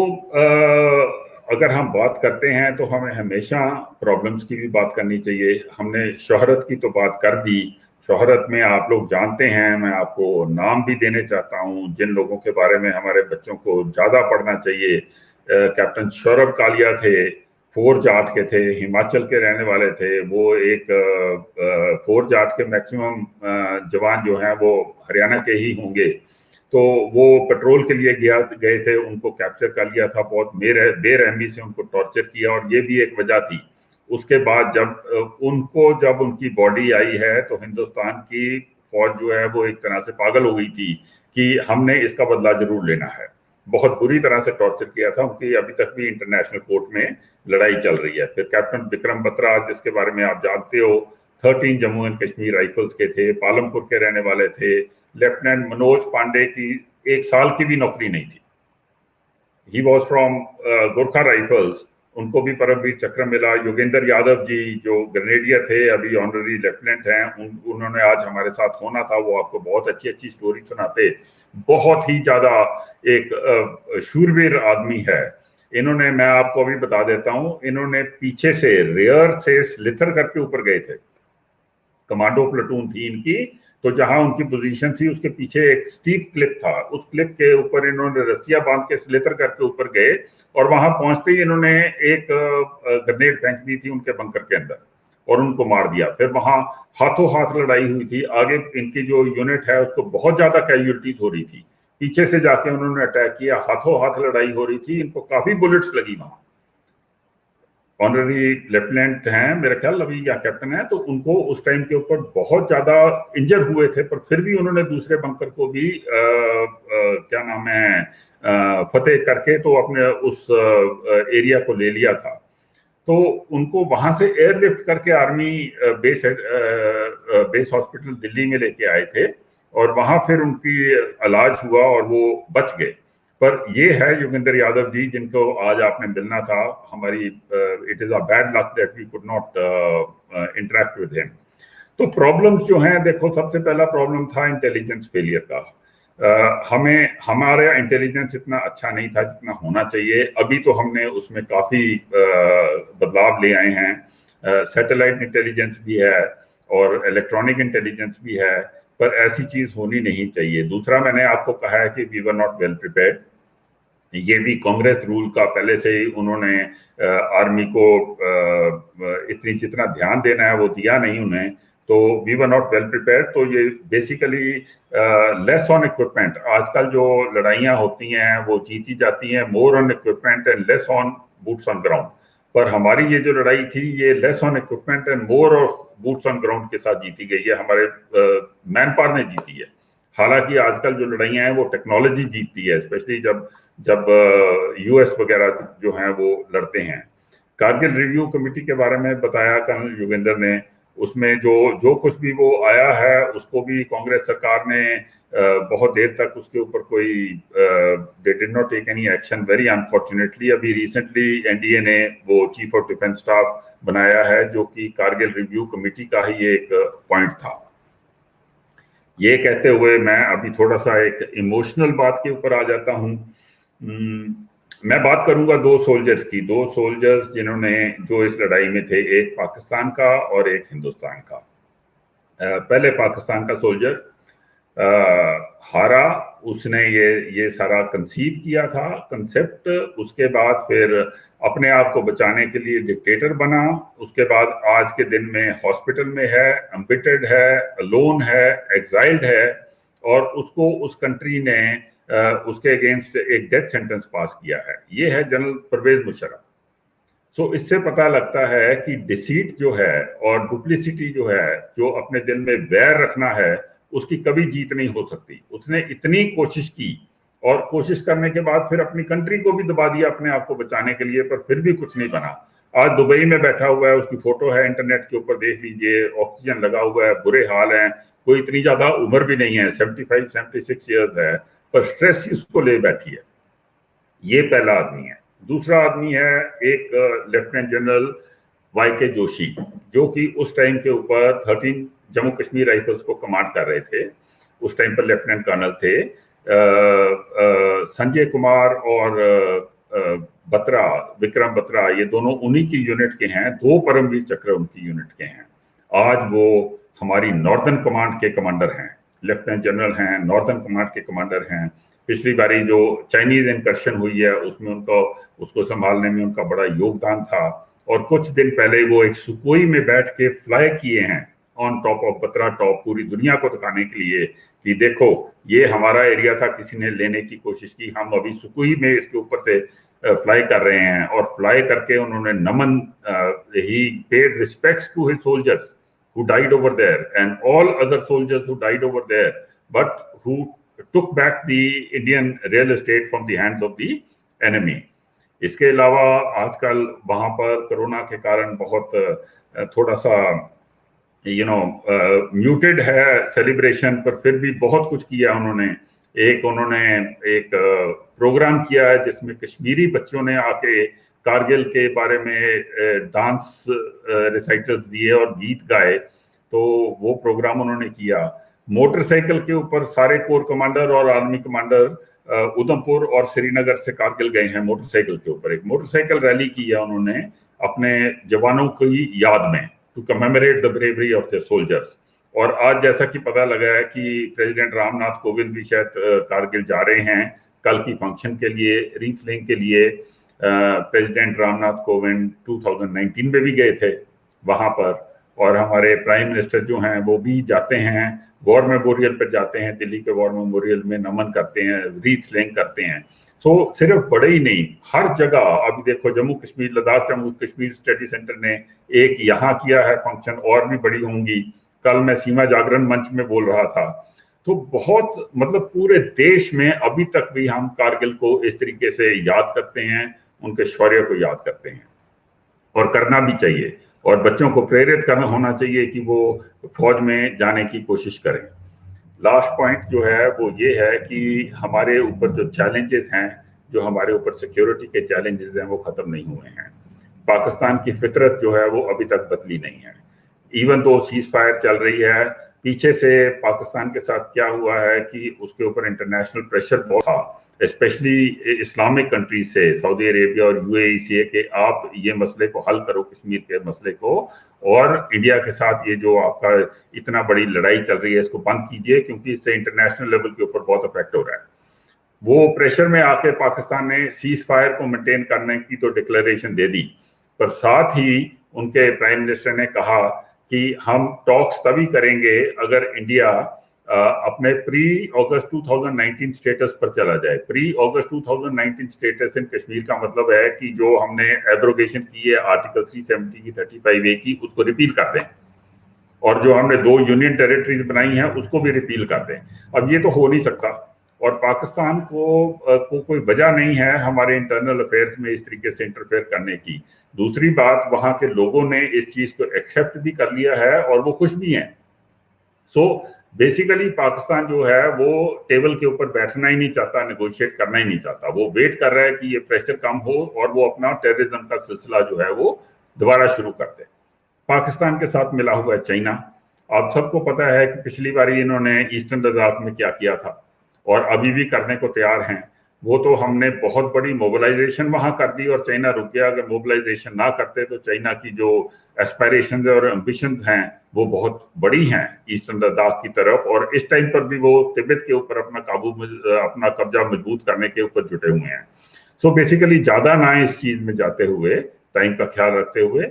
अगर हम बात करते हैं तो हमें हमेशा प्रॉब्लम्स की भी बात करनी चाहिए। हमने शोहरत की तो बात कर दी। शोहरत में आप लोग जानते हैं, मैं आपको नाम भी देने चाहता हूं जिन लोगों के बारे में हमारे बच्चों को ज़्यादा पढ़ना चाहिए। कैप्टन सौरभ कालिया थे, 4 जाट के थे, हिमाचल के रहने वाले थे। वो एक 4 जाट के मैक्सिमम जवान जो हैं वो हरियाणा के ही होंगे। तो वो पेट्रोल के लिए गए थे, उनको कैप्चर कर लिया था, बहुत बेरहमी से उनको टॉर्चर किया, और ये भी एक वजह थी। उसके बाद जब उनकी बॉडी आई है तो हिंदुस्तान की फौज जो है वो एक तरह से पागल हो गई थी कि हमने इसका बदला जरूर लेना है। बहुत बुरी तरह से टॉर्चर किया था, उनकी अभी तक भी इंटरनेशनल कोर्ट में लड़ाई चल रही है। फिर कैप्टन विक्रम बत्रा, जिसके बारे में आप जानते हो, 13 जम्मू एंड कश्मीर राइफल्स के थे, पालमपुर के रहने वाले थे। लेफ्टिनेंट मनोज पांडे की 1 साल की भी नौकरी नहीं थी। He was from Gorkha rifles, उनको भी परमवीर चक्र मिला। योगेंद्र यादव जी जो ग्रेनेडियर थे, अभी ऑनररी लेफ्टिनेंट हैं, उन्होंने आज हमारे साथ होना था। वो आपको बहुत अच्छी स्टोरी सुनाते। बहुत ही ज्यादा एक शूरवीर आदमी है। इन्होंने, मैं आपको अभी बता देता हूं, इन्होंने पीछे से रेयर से स्लिथर करके ऊपर गए थे। कमांडो प्लेटून थी इनकी, तो जहां उनकी पोजीशन थी उसके पीछे एक स्टीप क्लिप था, उस क्लिप के ऊपर इन्होंने रस्सियां बांध के स्लेटर करके ऊपर गए, और वहां पहुंचते ही इन्होंने एक ग्रेनेड फेंक दी थी उनके बंकर के अंदर और उनको मार दिया। फिर वहां हाथों हाथ लड़ाई हुई थी। आगे इनकी जो यूनिट है उसको बहुत ज्यादा कैजुअलिटीज हो रही थी। पीछे से जाके उन्होंने अटैक किया, हाथों हाथ लड़ाई हो रही थी, इनको काफी बुलेट्स लगी वहां। ऑनररी लेफ्टिनेंट हैं मेरा ख्याल अभी, या कैप्टन है, तो उनको उस टाइम के ऊपर बहुत ज्यादा इंजर हुए थे, पर फिर भी उन्होंने दूसरे बंकर को भी क्या नाम है फतेह करके तो अपने उस एरिया को ले लिया था। तो उनको वहां से एयरलिफ्ट करके आर्मी बेस हॉस्पिटल दिल्ली में लेके आए थे, और वहां फिर उनकी इलाज हुआ और वो बच गए। पर ये है योगेंद्र यादव जी जिनको आज आपने मिलना था, हमारी it is a bad luck that we could not interact with him. तो प्रॉब्लम्स जो हैं, देखो सबसे पहला प्रॉब्लम था इंटेलिजेंस फेलियर का। हमारा इंटेलिजेंस इतना अच्छा नहीं था जितना होना चाहिए। अभी तो हमने उसमें काफी बदलाव ले आए हैं। सैटेलाइट इंटेलिजेंस भी है और इलेक्ट्रॉनिक इंटेलिजेंस भी है, पर ऐसी चीज होनी नहीं चाहिए। दूसरा, मैंने आपको कहा है कि we were not well prepared. ये भी कांग्रेस रूल का पहले से ही उन्होंने आर्मी को इतनी जितना ध्यान देना है वो दिया नहीं उन्हें, तो we were not well prepared. तो ये बेसिकली लेस ऑन इक्विपमेंट। आजकल जो लड़ाइयाँ होती हैं वो जीती जाती हैं more on equipment and less on boots on ground. पर हमारी ये जो लड़ाई थी ये less on equipment and more of boots on ground के साथ जीती गई है, हमारे मैन पावर ने जीती है। हालांकि आजकल जो लड़ाइयाँ हैं वो टेक्नोलॉजी जीतती है, स्पेशली जब यूएस वगैरह जो हैं वो लड़ते हैं। कारगिल रिव्यू कमेटी के बारे में बताया कर्नल योगेंद्र ने, उसमें जो कुछ भी वो आया है उसको भी कांग्रेस सरकार ने बहुत देर तक उसके ऊपर कोई they did not take any action, very unfortunately. अभी रिसेंटली एनडीए ने वो चीफ ऑफ डिफेंस स्टाफ बनाया है जो कि कारगिल रिव्यू कमेटी का ही एक पॉइंट था। ये कहते हुए मैं अभी थोड़ा सा एक इमोशनल बात के ऊपर आ जाता हूँ। मैं बात करूंगा दो सोल्जर्स की, दो सोल्जर्स जिन्होंने जो इस लड़ाई में थे, एक पाकिस्तान का और एक हिंदुस्तान का। पहले पाकिस्तान का सोल्जर हारा, उसने ये सारा कंसीव किया था कंसेप्ट। उसके बाद फिर अपने आप को बचाने के लिए डिक्टेटर बना। उसके बाद आज के दिन में हॉस्पिटल में है, एम्बिटेड है, अलोन है, एक्साइल्ड है, और उसको उस कंट्री ने उसके अगेंस्ट एक डेथ सेंटेंस पास किया है। ये है जनरल परवेज मुशर्रफ। सो इससे पता लगता है कि डिसीट जो है और डुप्लिसिटी जो है, जो अपने दिल में वैर रखना है, उसकी कभी जीत नहीं हो सकती। उसने इतनी कोशिश की और कोशिश करने के बाद फिर अपनी कंट्री को भी दबा दिया अपने आप को बचाने के लिए, पर फिर भी कुछ नहीं बना। आज दुबई में बैठा हुआ है, उसकी फोटो है इंटरनेट के ऊपर, देख लीजिए, ऑक्सीजन लगा हुआ है, बुरे हाल है। कोई इतनी ज्यादा उम्र भी नहीं है, 75-76 ईयर्स है, पर स्ट्रेस ही उसको ले बैठी है। ये पहला आदमी है। दूसरा आदमी है एक लेफ्टिनेंट जनरल वाई.के. जोशी, जो कि उस टाइम के ऊपर 13 जम्मू कश्मीर राइफल्स को कमांड कर रहे थे। उस टाइम पर लेफ्टिनेंट कर्नल थे। संजय कुमार और बत्रा, विक्रम बत्रा, ये दोनों उन्हीं की यूनिट के हैं। 2 परमवीर चक्र उनकी यूनिट के हैं। आज वो हमारी नॉर्दर्न कमांड के कमांडर हैं, लेफ्टिनेंट जनरल हैं, नॉर्दर्न कमांड के कमांडर हैं। पिछली बारी जो चाइनीज इनकर्शन हुई है उसमें उसको संभालने में उनका बड़ा योगदान था। और कुछ दिन पहले वो एक सुकोई में बैठ के फ्लाई किए हैं on top of Batra top, पूरी दुनिया को दिखाने के लिए कि देखो ये हमारा एरिया था, किसी ने लेने की कोशिश की, हम अभी सुकोई में इसके ऊपर से फ्लाई कर रहे हैं। और फ्लाई करके उन्होंने नमन, he paid respects to his soldiers who died over there and all other soldiers who died over there, but who took back the Indian real estate from the hands of the enemy. इसके अलावा आजकल वहां पर corona के कारण बहुत थोड़ा सा म्यूटेड है सेलिब्रेशन, पर फिर भी बहुत कुछ किया उन्होंने। उन्होंने एक प्रोग्राम किया है जिसमें कश्मीरी बच्चों ने आके कारगिल के बारे में डांस रिसाइटल्स दिए और गीत गाए, तो वो प्रोग्राम उन्होंने किया। मोटरसाइकिल के ऊपर सारे कोर कमांडर और आर्मी कमांडर उधमपुर और श्रीनगर से कारगिल गए हैं। मोटरसाइकिल के ऊपर एक मोटरसाइकिल रैली की है उन्होंने अपने जवानों की याद में, to commemorate the bravery of the soldiers. और आज जैसा कि पता लगा है कि प्रेसिडेंट रामनाथ कोविंद भी शायद कारगिल जा रहे हैं कल की फंक्शन के लिए, रीफ्लिंग के लिए। प्रेसिडेंट रामनाथ कोविंद 2019 में भी गए थे वहां पर, और हमारे प्राइम मिनिस्टर जो हैं वो भी जाते हैं, वॉर मेमोरियल पर जाते हैं, दिल्ली के वॉर मेमोरियल में नमन करते हैं, रीफ्लिंग करते हैं। सो सिर्फ बड़े ही नहीं, हर जगह। अभी देखो जम्मू कश्मीर, लद्दाख जम्मू कश्मीर स्टडी सेंटर ने एक यहाँ किया है फंक्शन, और भी बड़ी होंगी। कल मैं सीमा जागरण मंच में बोल रहा था। तो बहुत मतलब पूरे देश में अभी तक भी हम कारगिल को इस तरीके से याद करते हैं, उनके शौर्य को याद करते हैं, और करना भी चाहिए। और बच्चों को प्रेरित करना होना चाहिए कि वो फौज में जाने की कोशिश करें। लास्ट पॉइंट जो है वो ये है कि हमारे ऊपर जो चैलेंजेस हैं, जो हमारे ऊपर सिक्योरिटी के चैलेंजेस हैं, वो खत्म नहीं हुए हैं। पाकिस्तान की फितरत जो है वो अभी तक बदली नहीं है। इवन दो सीज फायर चल रही है, पीछे से पाकिस्तान के साथ क्या हुआ है कि उसके ऊपर इंटरनेशनल प्रेशर बहुत था, स्पेशली इस्लामिक कंट्री से, सऊदी अरेबिया और यूएई से, कि आप ये मसले को हल करो, कश्मीर के मसले को, और इंडिया के साथ ये जो आपका इतना बड़ी लड़ाई चल रही है इसको बंद कीजिए, क्योंकि इससे इंटरनेशनल लेवल के ऊपर बहुत इफेक्ट हो रहा है। वो प्रेशर में आके पाकिस्तान ने सीज फायर को मेंटेन करने की तो डिक्लेरेशन दे दी, पर साथ ही उनके प्राइम मिनिस्टर ने कहा कि हम टॉक्स तभी करेंगे अगर इंडिया अपने प्री अगस्त 2019 स्टेटस पर चला जाए। Pre August 2019 status in Kashmir का मतलब है कि जो हमने एब्रोगेशन की है आर्टिकल 370 की 35A की, उसको रिपील कर दें, और जो हमने 2 यूनियन टेरिटरीज बनाई हैं उसको भी रिपील कर दें। अब ये तो हो नहीं सकता, और पाकिस्तान को कोई वजह नहीं है हमारे इंटरनल अफेयर्स में इस तरीके से इंटरफेयर करने की। दूसरी बात, वहां के लोगों ने इस चीज को एक्सेप्ट भी कर लिया है और वो खुश भी हैं। सो बेसिकली पाकिस्तान जो है वो टेबल के ऊपर बैठना ही नहीं चाहता, नेगोशिएट करना ही नहीं चाहता, वो वेट कर रहा है कि ये प्रेशर कम हो और वो अपना टेररिज्म का सिलसिला जो है वो दोबारा शुरू कर दे। पाकिस्तान के साथ मिला हुआ है चाइना। आप सबको पता है कि पिछली बारी इन्होंने ईस्टर्न लद्दाख में क्या किया था, और अभी भी करने को तैयार हैं। वो तो हमने बहुत बड़ी मोबिलाइजेशन वहां कर दी और चाइना रुक गया। अगर मोबिलाइजेशन ना करते तो चाइना की जो एस्पायरेशन और एम्बिशन हैं वो बहुत बड़ी हैं ईस्टर्न लद्दाख की तरफ, और इस टाइम पर भी वो तिब्बत के ऊपर अपना कब्जा मजबूत करने के ऊपर जुटे हुए हैं। सो बेसिकली ज्यादा ना इस चीज में जाते हुए, टाइम का ख्याल रखते हुए,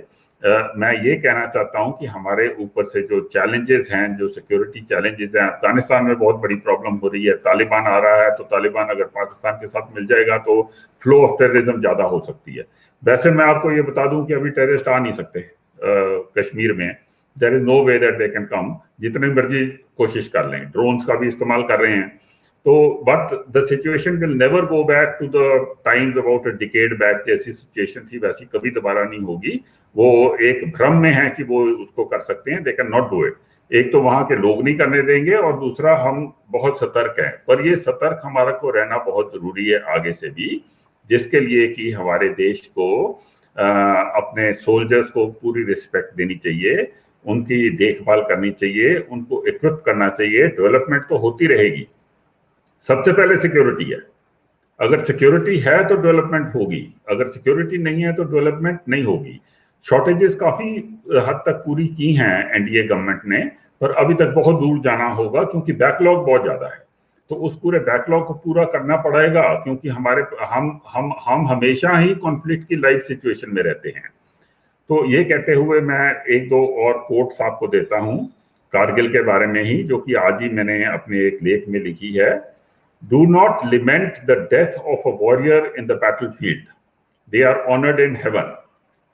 मैं ये कहना चाहता हूं कि हमारे ऊपर से जो चैलेंजेस हैं, जो सिक्योरिटी चैलेंजेस हैं, अफगानिस्तान में बहुत बड़ी प्रॉब्लम हो रही है। तालिबान आ रहा है, तो तालिबान अगर पाकिस्तान के साथ मिल जाएगा तो फ्लो ऑफ टेररिज्म ज्यादा हो सकती है। वैसे मैं आपको ये बता दूं कि अभी टेररिस्ट आ नहीं सकते कश्मीर में। There is no way that they can come, जितनी मर्जी कोशिश कर लें, ड्रोन्स का भी इस्तेमाल कर रहे हैं। तो but the situation will never go back to the times about a decade back. जैसी सिचुएशन थी वैसी कभी दोबारा नहीं होगी। वो एक भ्रम में है कि वो उसको कर सकते हैं, they can not do it. एक तो वहां के लोग नहीं करने देंगे, और दूसरा हम बहुत सतर्क हैं। पर ये सतर्क हमारा को रहना बहुत जरूरी है आगे से भी, जिसके लिए कि हमारे देश को अपने सोल्जर्स को पूरी रिस्पेक्ट देनी चाहिए, उनकी देखभाल करनी चाहिए, उनको इक्विप करना चाहिए। डेवलपमेंट तो होती रहेगी, सबसे पहले सिक्योरिटी है। अगर सिक्योरिटी है तो डेवलपमेंट होगी, अगर सिक्योरिटी नहीं है तो डेवलपमेंट नहीं होगी। शॉर्टेजेस काफी हद तक पूरी की हैं एनडीए गवर्नमेंट ने, पर अभी तक बहुत दूर जाना होगा, क्योंकि बैकलॉग बहुत ज्यादा है। तो उस पूरे बैकलॉग को पूरा करना पड़ेगा, क्योंकि हम हमेशा ही कॉन्फ्लिक्ट की लाइफ सिचुएशन में रहते हैं। तो ये कहते हुए मैं एक दो और कोट्स आपको देता हूं कारगिल के बारे में ही, जो कि आज ही मैंने अपने एक लेख में लिखी है। Do not lament the death of a warrior in the battlefield. They are honored in heaven.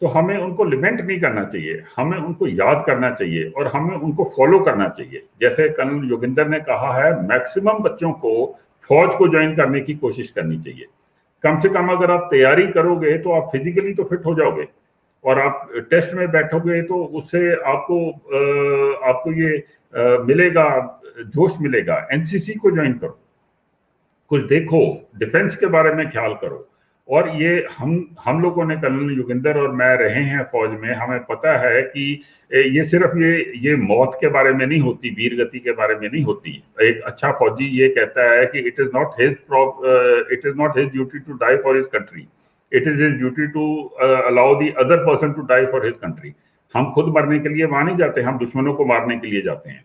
तो हमें उनको लिमेंट नहीं करना चाहिए, हमें उनको याद करना चाहिए और हमें उनको फॉलो करना चाहिए। जैसे कर्नल योगिंदर ने कहा है, मैक्सिमम बच्चों को फौज को ज्वाइन करने की कोशिश करनी चाहिए। कम से कम अगर आप तैयारी करोगे तो आप फिजिकली तो फिट हो जाओगे, और आप टेस्ट में बैठोगे तो उससे आपको ये मिलेगा, जोश मिलेगा। एनसीसी को ज्वाइन करो, कुछ देखो, डिफेंस के बारे में ख्याल करो। और ये हम लोगों ने, कर्नल योगिंदर और मैं रहे हैं फौज में, हमें पता है कि ये सिर्फ ये मौत के बारे में नहीं होती, वीर गति के बारे में नहीं होती। एक अच्छा फौजी ये कहता है कि it is not his duty to die for his country, it is his duty to allow the other person to die for his country. हम खुद मरने के लिए वहां नहीं जाते, हम दुश्मनों को मारने के लिए जाते हैं।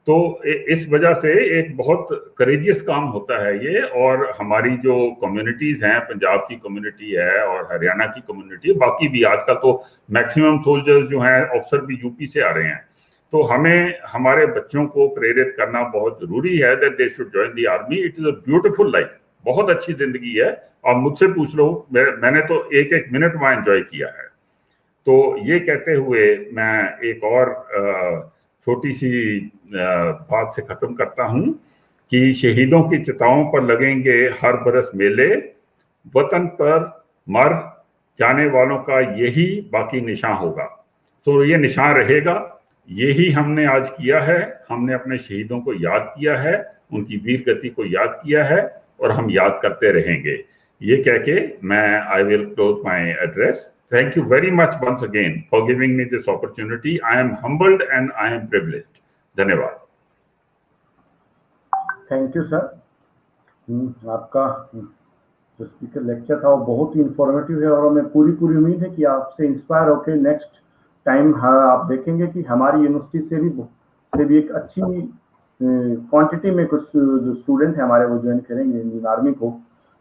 तो इस वजह से एक बहुत करेजियस काम होता है ये। और हमारी जो कम्युनिटीज हैं, पंजाब की कम्युनिटी है और हरियाणा की कम्युनिटी है, बाकी भी आजकल तो मैक्सिमम सोल्जर्स जो हैं, ऑफिसर भी यूपी से आ रहे हैं। तो हमें हमारे बच्चों को प्रेरित करना बहुत जरूरी है that they should join the army. It is a beautiful life, बहुत अच्छी जिंदगी है। और मुझसे पूछ लो, मैंने तो एक एक मिनट वहां एंजॉय किया है। तो ये कहते हुए मैं एक और छोटी सी बात से खत्म करता हूं कि शहीदों की चिताओं पर लगेंगे हर बरस मेले, वतन पर मर जाने वालों का यही बाकी निशान होगा। तो ये निशान रहेगा, यही हमने आज किया है। हमने अपने शहीदों को याद किया है, उनकी वीर गति को याद किया है और हम याद करते रहेंगे। ये कह के मैं I will close my address. Thank you very much once again for giving me this opportunity. I am humbled and I am privileged. धन्यवाद। Thank you sir. आपका जो स्पीकर लेक्चर था वो बहुत ही इंफॉर्मेटिव है और हमें पूरी उम्मीद है कि आपसे इंस्पायर होकर नेक्स्ट टाइम आप देखेंगे कि हमारी यूनिवर्सिटी से भी एक अच्छी क्वांटिटी में कुछ जो स्टूडेंट है हमारे वो ज्वाइन करेंगे इंडियन आर्मी को।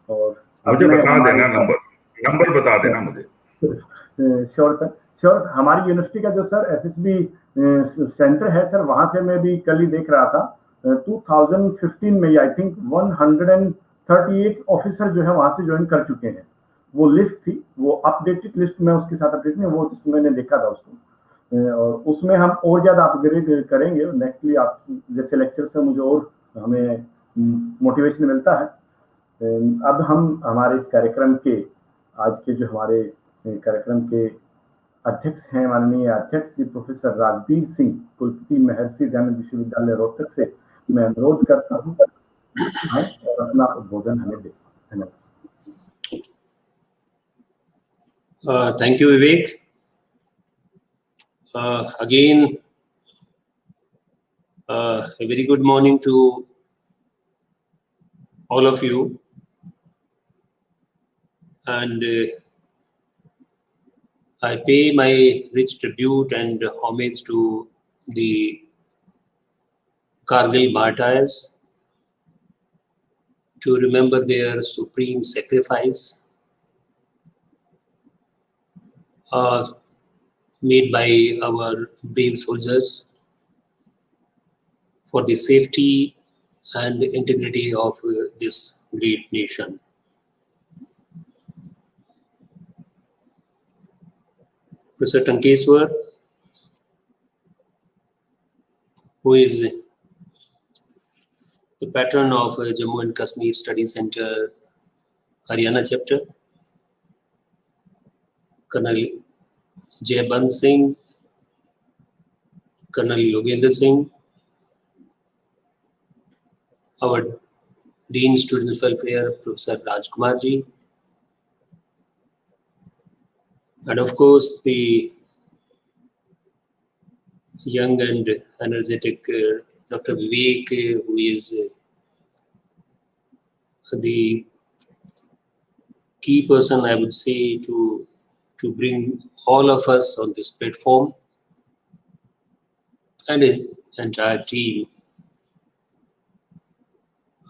और मुझे बता देना नंबर बता देना मुझे। Sure sir, sure. हमारी यूनिवर्सिटी का जो सर एसएसबी सेंटर है सर, वहां से मैं भी कल ही देख रहा था 2015 में आई थिंक 138 ऑफिसर जो है वहां से ज्वाइन कर चुके हैं। वो लिस्ट थी, वो अपडेटेड लिस्ट में उसके साथ अपडेट नहीं, वो जिसमें मैंने देखा था उसको, और उसमें हम और ज्यादा अपग्रेड करेंगे नेक्स्टली। आप जैसे लेक्चर से मुझे और हमें मोटिवेशन मिलता है। अब हम हमारे इस कार्यक्रम के आज के जो हमारे कार्यक्रम के अध्यक्ष हैं, माननीय अध्यक्ष जी प्रोफेसर राजबीर सिंह, कुलपति महर्षि दयानंद विश्वविद्यालय रोहतक से मैं अनुरोध करता हूँ और अपना उद्बोधन हमें दें। धन्यवाद। Thank you, Vivek. Again, a very good morning to all of you. And I pay my rich tribute and homage to the Kargil martyrs to remember their supreme sacrifice made by our brave soldiers for the safety and integrity of this great nation. Professor Tankeswar, who is the patron of Jammu and Kashmir Study Center, Haryana chapter, Colonel Jaybant Singh, Colonel Yogendra Singh, our Dean Student Welfare, Professor Rajkumar ji, and of course the young and energetic Dr. Vivek, who is the key person, I would say, to bring all of us on this platform, and his entire team.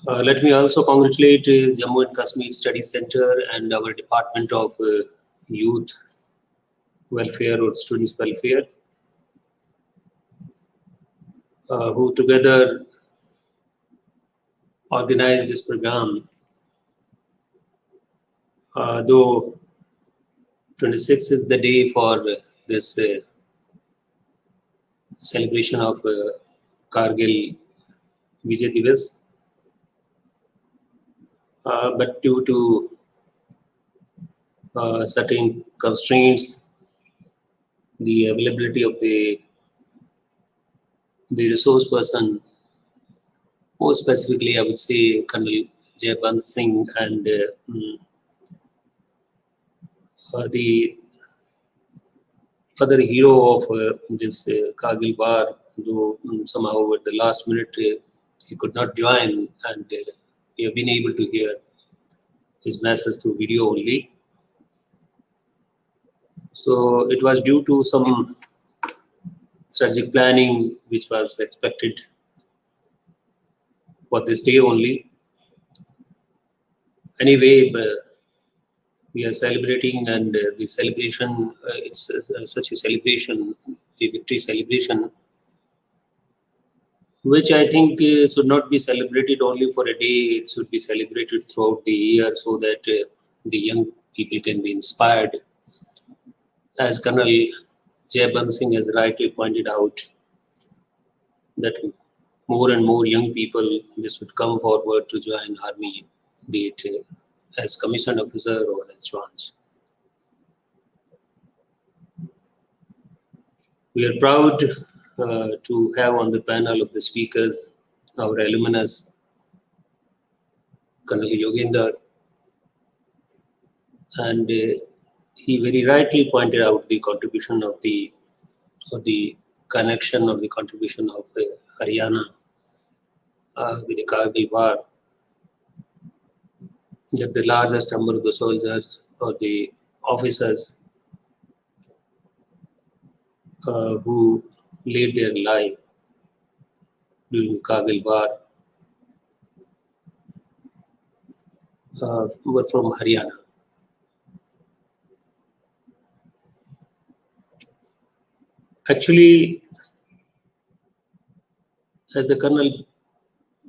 Let me also congratulate Jammu and Kashmir Study Center and our Department of Youth Welfare or Students Welfare, who together organized this program. Though 26th is the day for this celebration of Kargil Vijay Diwas, but due to certain constraints, the availability of the resource person, more specifically I would say Colonel Jaybant Singh and the other hero of this Kargil war, though somehow at the last minute he could not join, and we have been able to hear his message through video only. So it was due to some strategic planning which was expected for this day only. Anyway, we are celebrating, and the celebration, it's such a celebration, the victory celebration, which I think should not be celebrated only for a day. It should be celebrated throughout the year so that the young people can be inspired. As Colonel Jaybant Singh has rightly pointed out, that more and more young people, they should come forward to join army, be it as commissioned officer or as jawans. We are proud to have on the panel of the speakers our alumnus, Colonel Yoginder, and he very rightly pointed out the contribution of the connection of the contribution of Haryana with the Kargil war, that the largest number of the soldiers or the officers who laid their life during the Kargil war were from Haryana. Actually, as the Colonel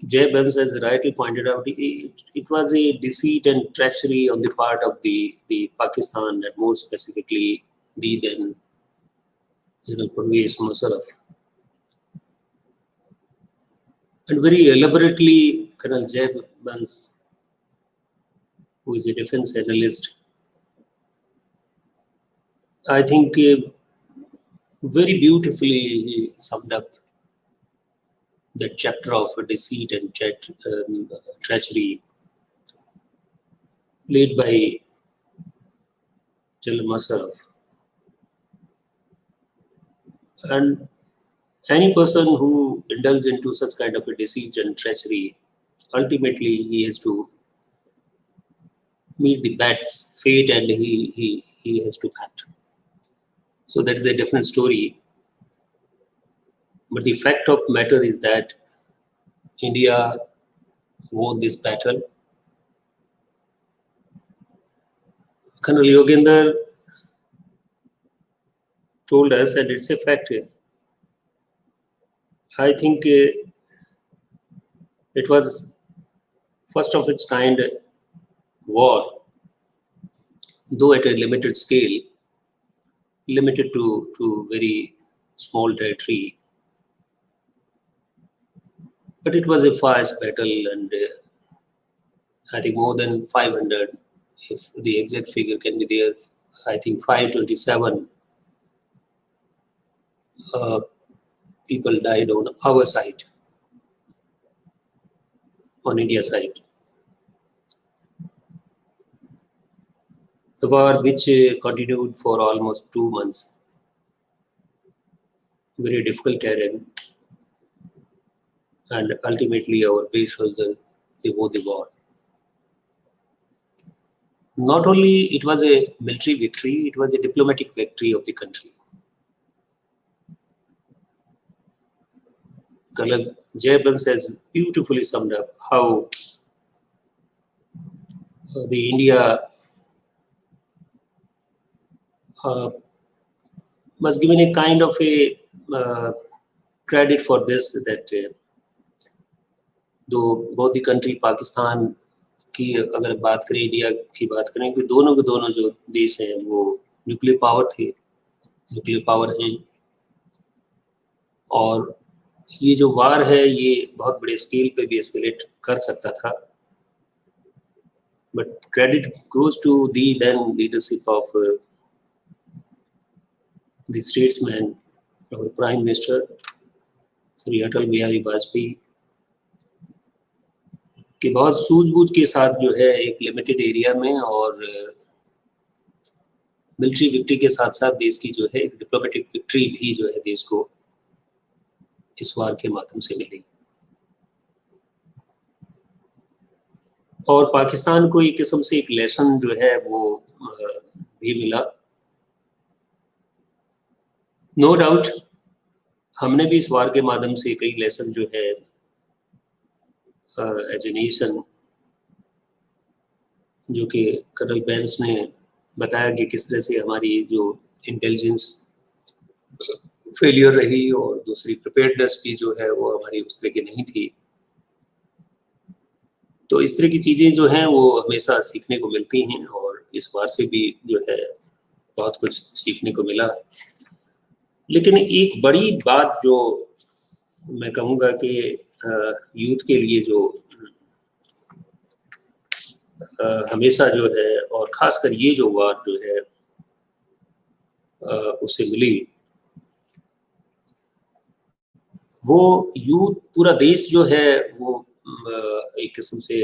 Jay Benz has rightly pointed out, it was a deceit and treachery on the part of the Pakistan, and more specifically the then General Pervez Musharraf. And very elaborately, Colonel Jay Benz, who is a defense analyst, I think very beautifully he summed up that chapter of deceit and treachery led by General Musharraf. And any person who indulges into such kind of a deceit and treachery, ultimately he has to meet the bad fate, and he has to act. So that is a different story. But the fact of matter is that India won this battle. Colonel Yoginder told us, and it's a fact, I think it was first of its kind war, though at a limited scale, limited to very small territory. But it was a fast battle, and I think more than 500, if the exact figure can be there, I think 527 people died on our side, on India's side. The war, which continued for almost 2 months, very difficult terrain, and ultimately our brave soldiers, they won the war. Not only it was a military victory, it was a diplomatic victory of the country. Colonel Jay Benz has beautifully summed up how the India was given a kind of a credit for this, that though both the country Pakistan की अगर बात करें, India की बात करें, कि दोनों के दोनों जो देश हैं वो न्यूक्लियर पावर थे, न्यूक्लियर पावर हैं, और ये जो वार है ये बहुत बड़े स्केल पे भी एस्केलेट कर सकता था. But credit goes to the then leadership of the statesman, और प्राइम मिनिस्टर श्री अटल बिहारी वाजपेयी, कि बहुत सूझबूझ के साथ जो है एक लिमिटेड एरिया में और मिलिट्री विक्ट्री के साथ साथ देश की जो है डिप्लोमेटिक विक्ट्री भी जो है देश को इस वार के माध्यम से मिली. और पाकिस्तान को एक किस्म से एक लेसन जो है वो भी मिला. नो डाउट हमने भी इस वार के माध्यम से कई लेसन जो है एज ए नेशन, जो कि कर्नल बेंस ने बताया कि किस तरह से हमारी जो इंटेलिजेंस फेलियर रही, और दूसरी प्रिपेयर्डनेस भी जो है वो हमारी उस तरह की नहीं थी. तो इस तरह की चीज़ें जो हैं वो हमेशा सीखने को मिलती हैं, और इस बार से भी जो है बहुत कुछ सीखने को मिला. लेकिन एक बड़ी बात जो मैं कहूँगा कि यूथ के लिए जो हमेशा जो है, और ख़ासकर ये जो वार जो है उससे मिली, वो यूथ, पूरा देश जो है वो एक किस्म से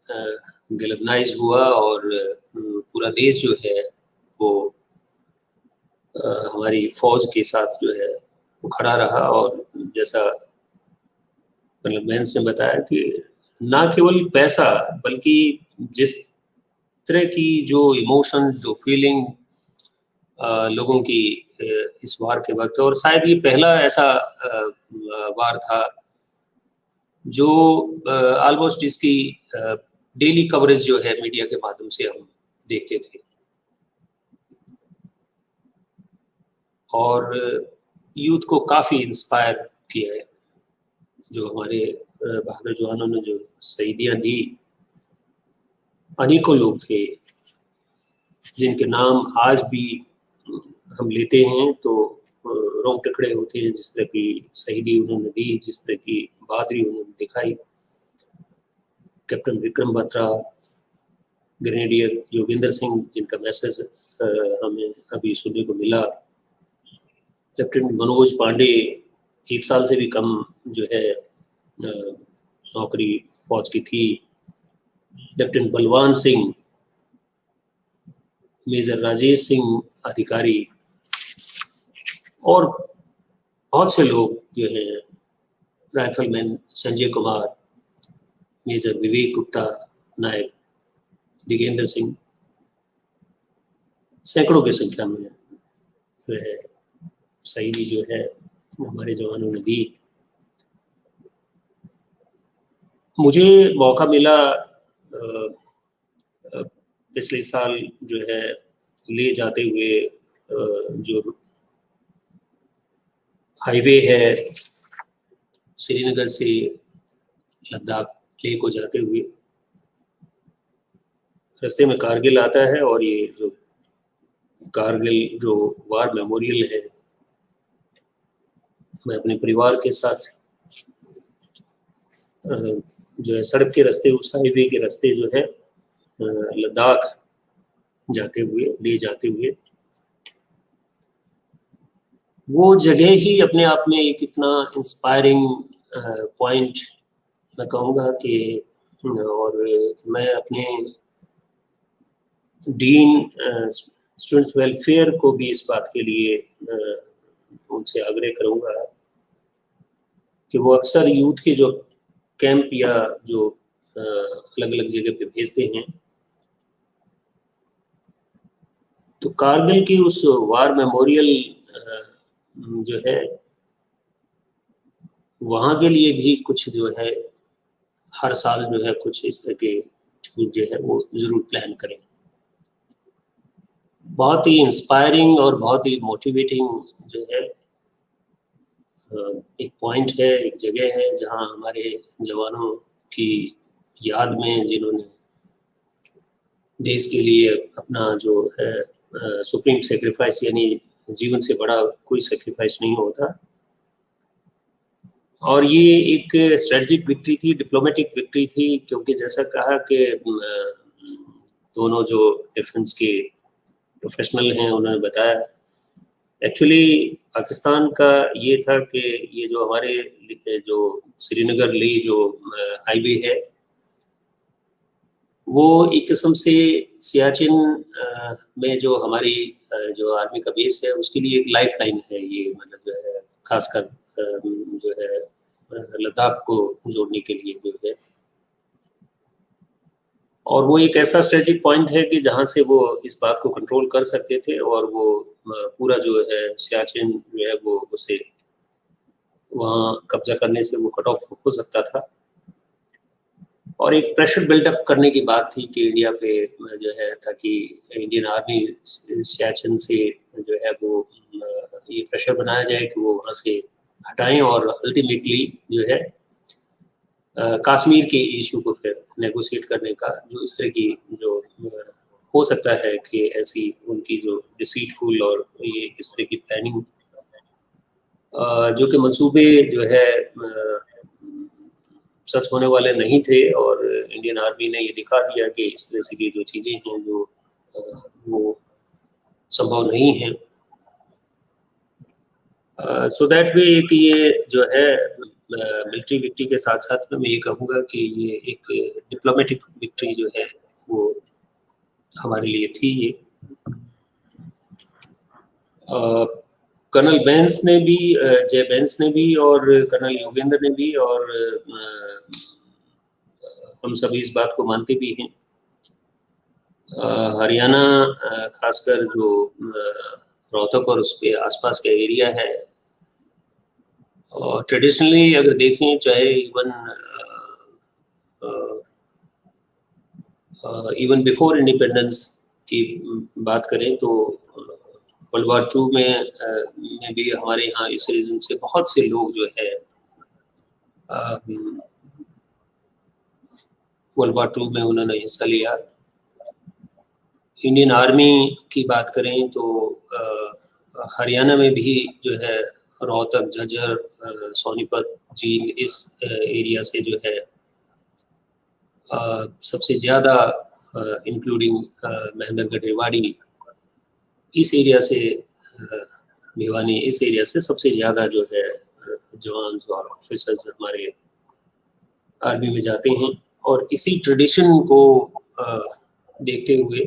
गैल्वेनाइज हुआ और पूरा देश जो है वो हमारी फौज के साथ जो है वो खड़ा रहा। और जैसा मतलब मैंस ने बताया कि ना केवल पैसा बल्कि जिस तरह की जो इमोशंस, जो फीलिंग लोगों की इस वार के वक्त, और शायद ये पहला ऐसा वार था जो ऑलमोस्ट इसकी डेली कवरेज जो है मीडिया के माध्यम से हम देखते थे। और यूथ को काफ़ी इंस्पायर किया है। जो हमारे बहादुर जवानों ने जो शहीदियाँ दी, अनेकों लोग थे जिनके नाम आज भी हम लेते हैं तो रोंगटे खड़े होते हैं। जिस तरह की शहीदी उन्होंने दी, जिस तरह की बहादुरी उन्होंने दिखाई। कैप्टन विक्रम बत्रा, ग्रेनेडियर योगेंद्र सिंह जिनका मैसेज हमें अभी सुनने को मिला, लेफ्टिनेंट मनोज पांडे 1 साल से भी कम जो है नौकरी फौज की थी, लेफ्टिनेंट बलवान सिंह, मेजर राजेश सिंह अधिकारी और बहुत से लोग जो हैं, राइफलमैन संजय कुमार, मेजर विवेक गुप्ता, नायक दिगेंद्र सिंह, सैकड़ों की संख्या में जो है शहीदी जो है हमारे जवानों ने दी। मुझे मौका मिला पिछले साल जो है ले जाते हुए जो हाईवे है श्रीनगर से लद्दाख लेह को जाते हुए, रास्ते में कारगिल आता है और ये जो कारगिल जो वार मेमोरियल है, मैं अपने परिवार के साथ जो है सड़क के रास्ते, उस हाईवे के रास्ते जो है लद्दाख जाते हुए, ले जाते हुए, वो जगह ही अपने आप में एक इतना इंस्पायरिंग पॉइंट मैं कहूँगा कि, और मैं अपने डीन स्टूडेंट्स वेलफेयर को भी इस बात के लिए उनसे आग्रह करूँगा कि वो अक्सर यूथ के जो कैंप या जो अलग अलग जगह पे भेजते हैं, तो कारगिल की उस वार मेमोरियल जो है वहाँ के लिए भी कुछ जो है हर साल जो है कुछ इस तरह के टूर जो है वो ज़रूर प्लान करें। बहुत ही इंस्पायरिंग और बहुत ही मोटिवेटिंग जो है एक पॉइंट है, एक जगह है जहाँ हमारे जवानों की याद में, जिन्होंने देश के लिए अपना जो है सुप्रीम सेक्रीफाइस, यानी जीवन से बड़ा कोई सेक्रीफाइस नहीं होता, और ये एक स्ट्रेटजिक विक्ट्री थी, डिप्लोमेटिक विक्ट्री थी, क्योंकि जैसा कहा कि दोनों जो डिफेंस के प्रोफेशनल हैं उन्होंने बताया, एक्चुअली पाकिस्तान का ये था कि ये जो हमारे जो श्रीनगर लेह जो हाईवे है, वो एक किस्म से सियाचिन में जो हमारी जो आर्मी का बेस है उसके लिए एक लाइफ लाइन है ये, मतलब जो है खासकर जो है लद्दाख को जोड़ने के लिए जो है, और वो एक ऐसा स्ट्रेटेजिक पॉइंट है कि जहाँ से वो इस बात को कंट्रोल कर सकते थे और वो पूरा जो है सियाचिन जो है वो उसे वहाँ कब्जा करने से वो कट ऑफ हो सकता था। और एक प्रेशर बिल्डअप करने की बात थी कि इंडिया पे जो है, ताकि इंडियन आर्मी सियाचिन से जो है वो ये प्रेशर बनाया जाए कि वो वहाँ से हटाएं और अल्टीमेटली जो है कश्मीर के इशू को फिर नेगोशिएट करने का जो इस तरह की जो हो सकता है कि ऐसी उनकी जो डिसीटफुल और ये इस तरह की प्लानिंग जो कि मंसूबे जो है सच होने वाले नहीं थे, और इंडियन आर्मी ने ये दिखा दिया कि इस तरह से की जो चीज़ें हैं जो वो संभव नहीं है। सो दैट वे कि ये जो है मिलिट्री विक्ट्री के साथ साथ में मैं ये कहूँगा कि ये एक डिप्लोमेटिक विक्ट्री जो है वो हमारे लिए थी। ये कर्नल बेंस ने भी, जय बेंस ने भी और कर्नल योगेंद्र ने भी, और हम सभी इस बात को मानते भी हैं। हरियाणा खासकर जो रोहतक और उसके आसपास का एरिया है, और ट्रेडिशनली अगर देखें, चाहे इवन बिफोर इंडिपेंडेंस की बात करें तो वर्ल्ड वार 2 में भी हमारे यहाँ इस रीजन से बहुत से लोग जो है वर्ल्ड वार 2 में उन्होंने हिस्सा लिया। इंडियन आर्मी की बात करें तो हरियाणा में भी जो है रोहतक, झज्जर, सोनीपत, जींद, इस एरिया से जो है सबसे ज़्यादा, इंक्लूडिंग महेंद्रगढ़, रेवाड़ी, इस एरिया से, भिवानी, इस एरिया से सबसे ज़्यादा जो है जवान और ऑफिसर्स हमारे आर्मी में जाते हैं। और इसी ट्रेडिशन को देखते हुए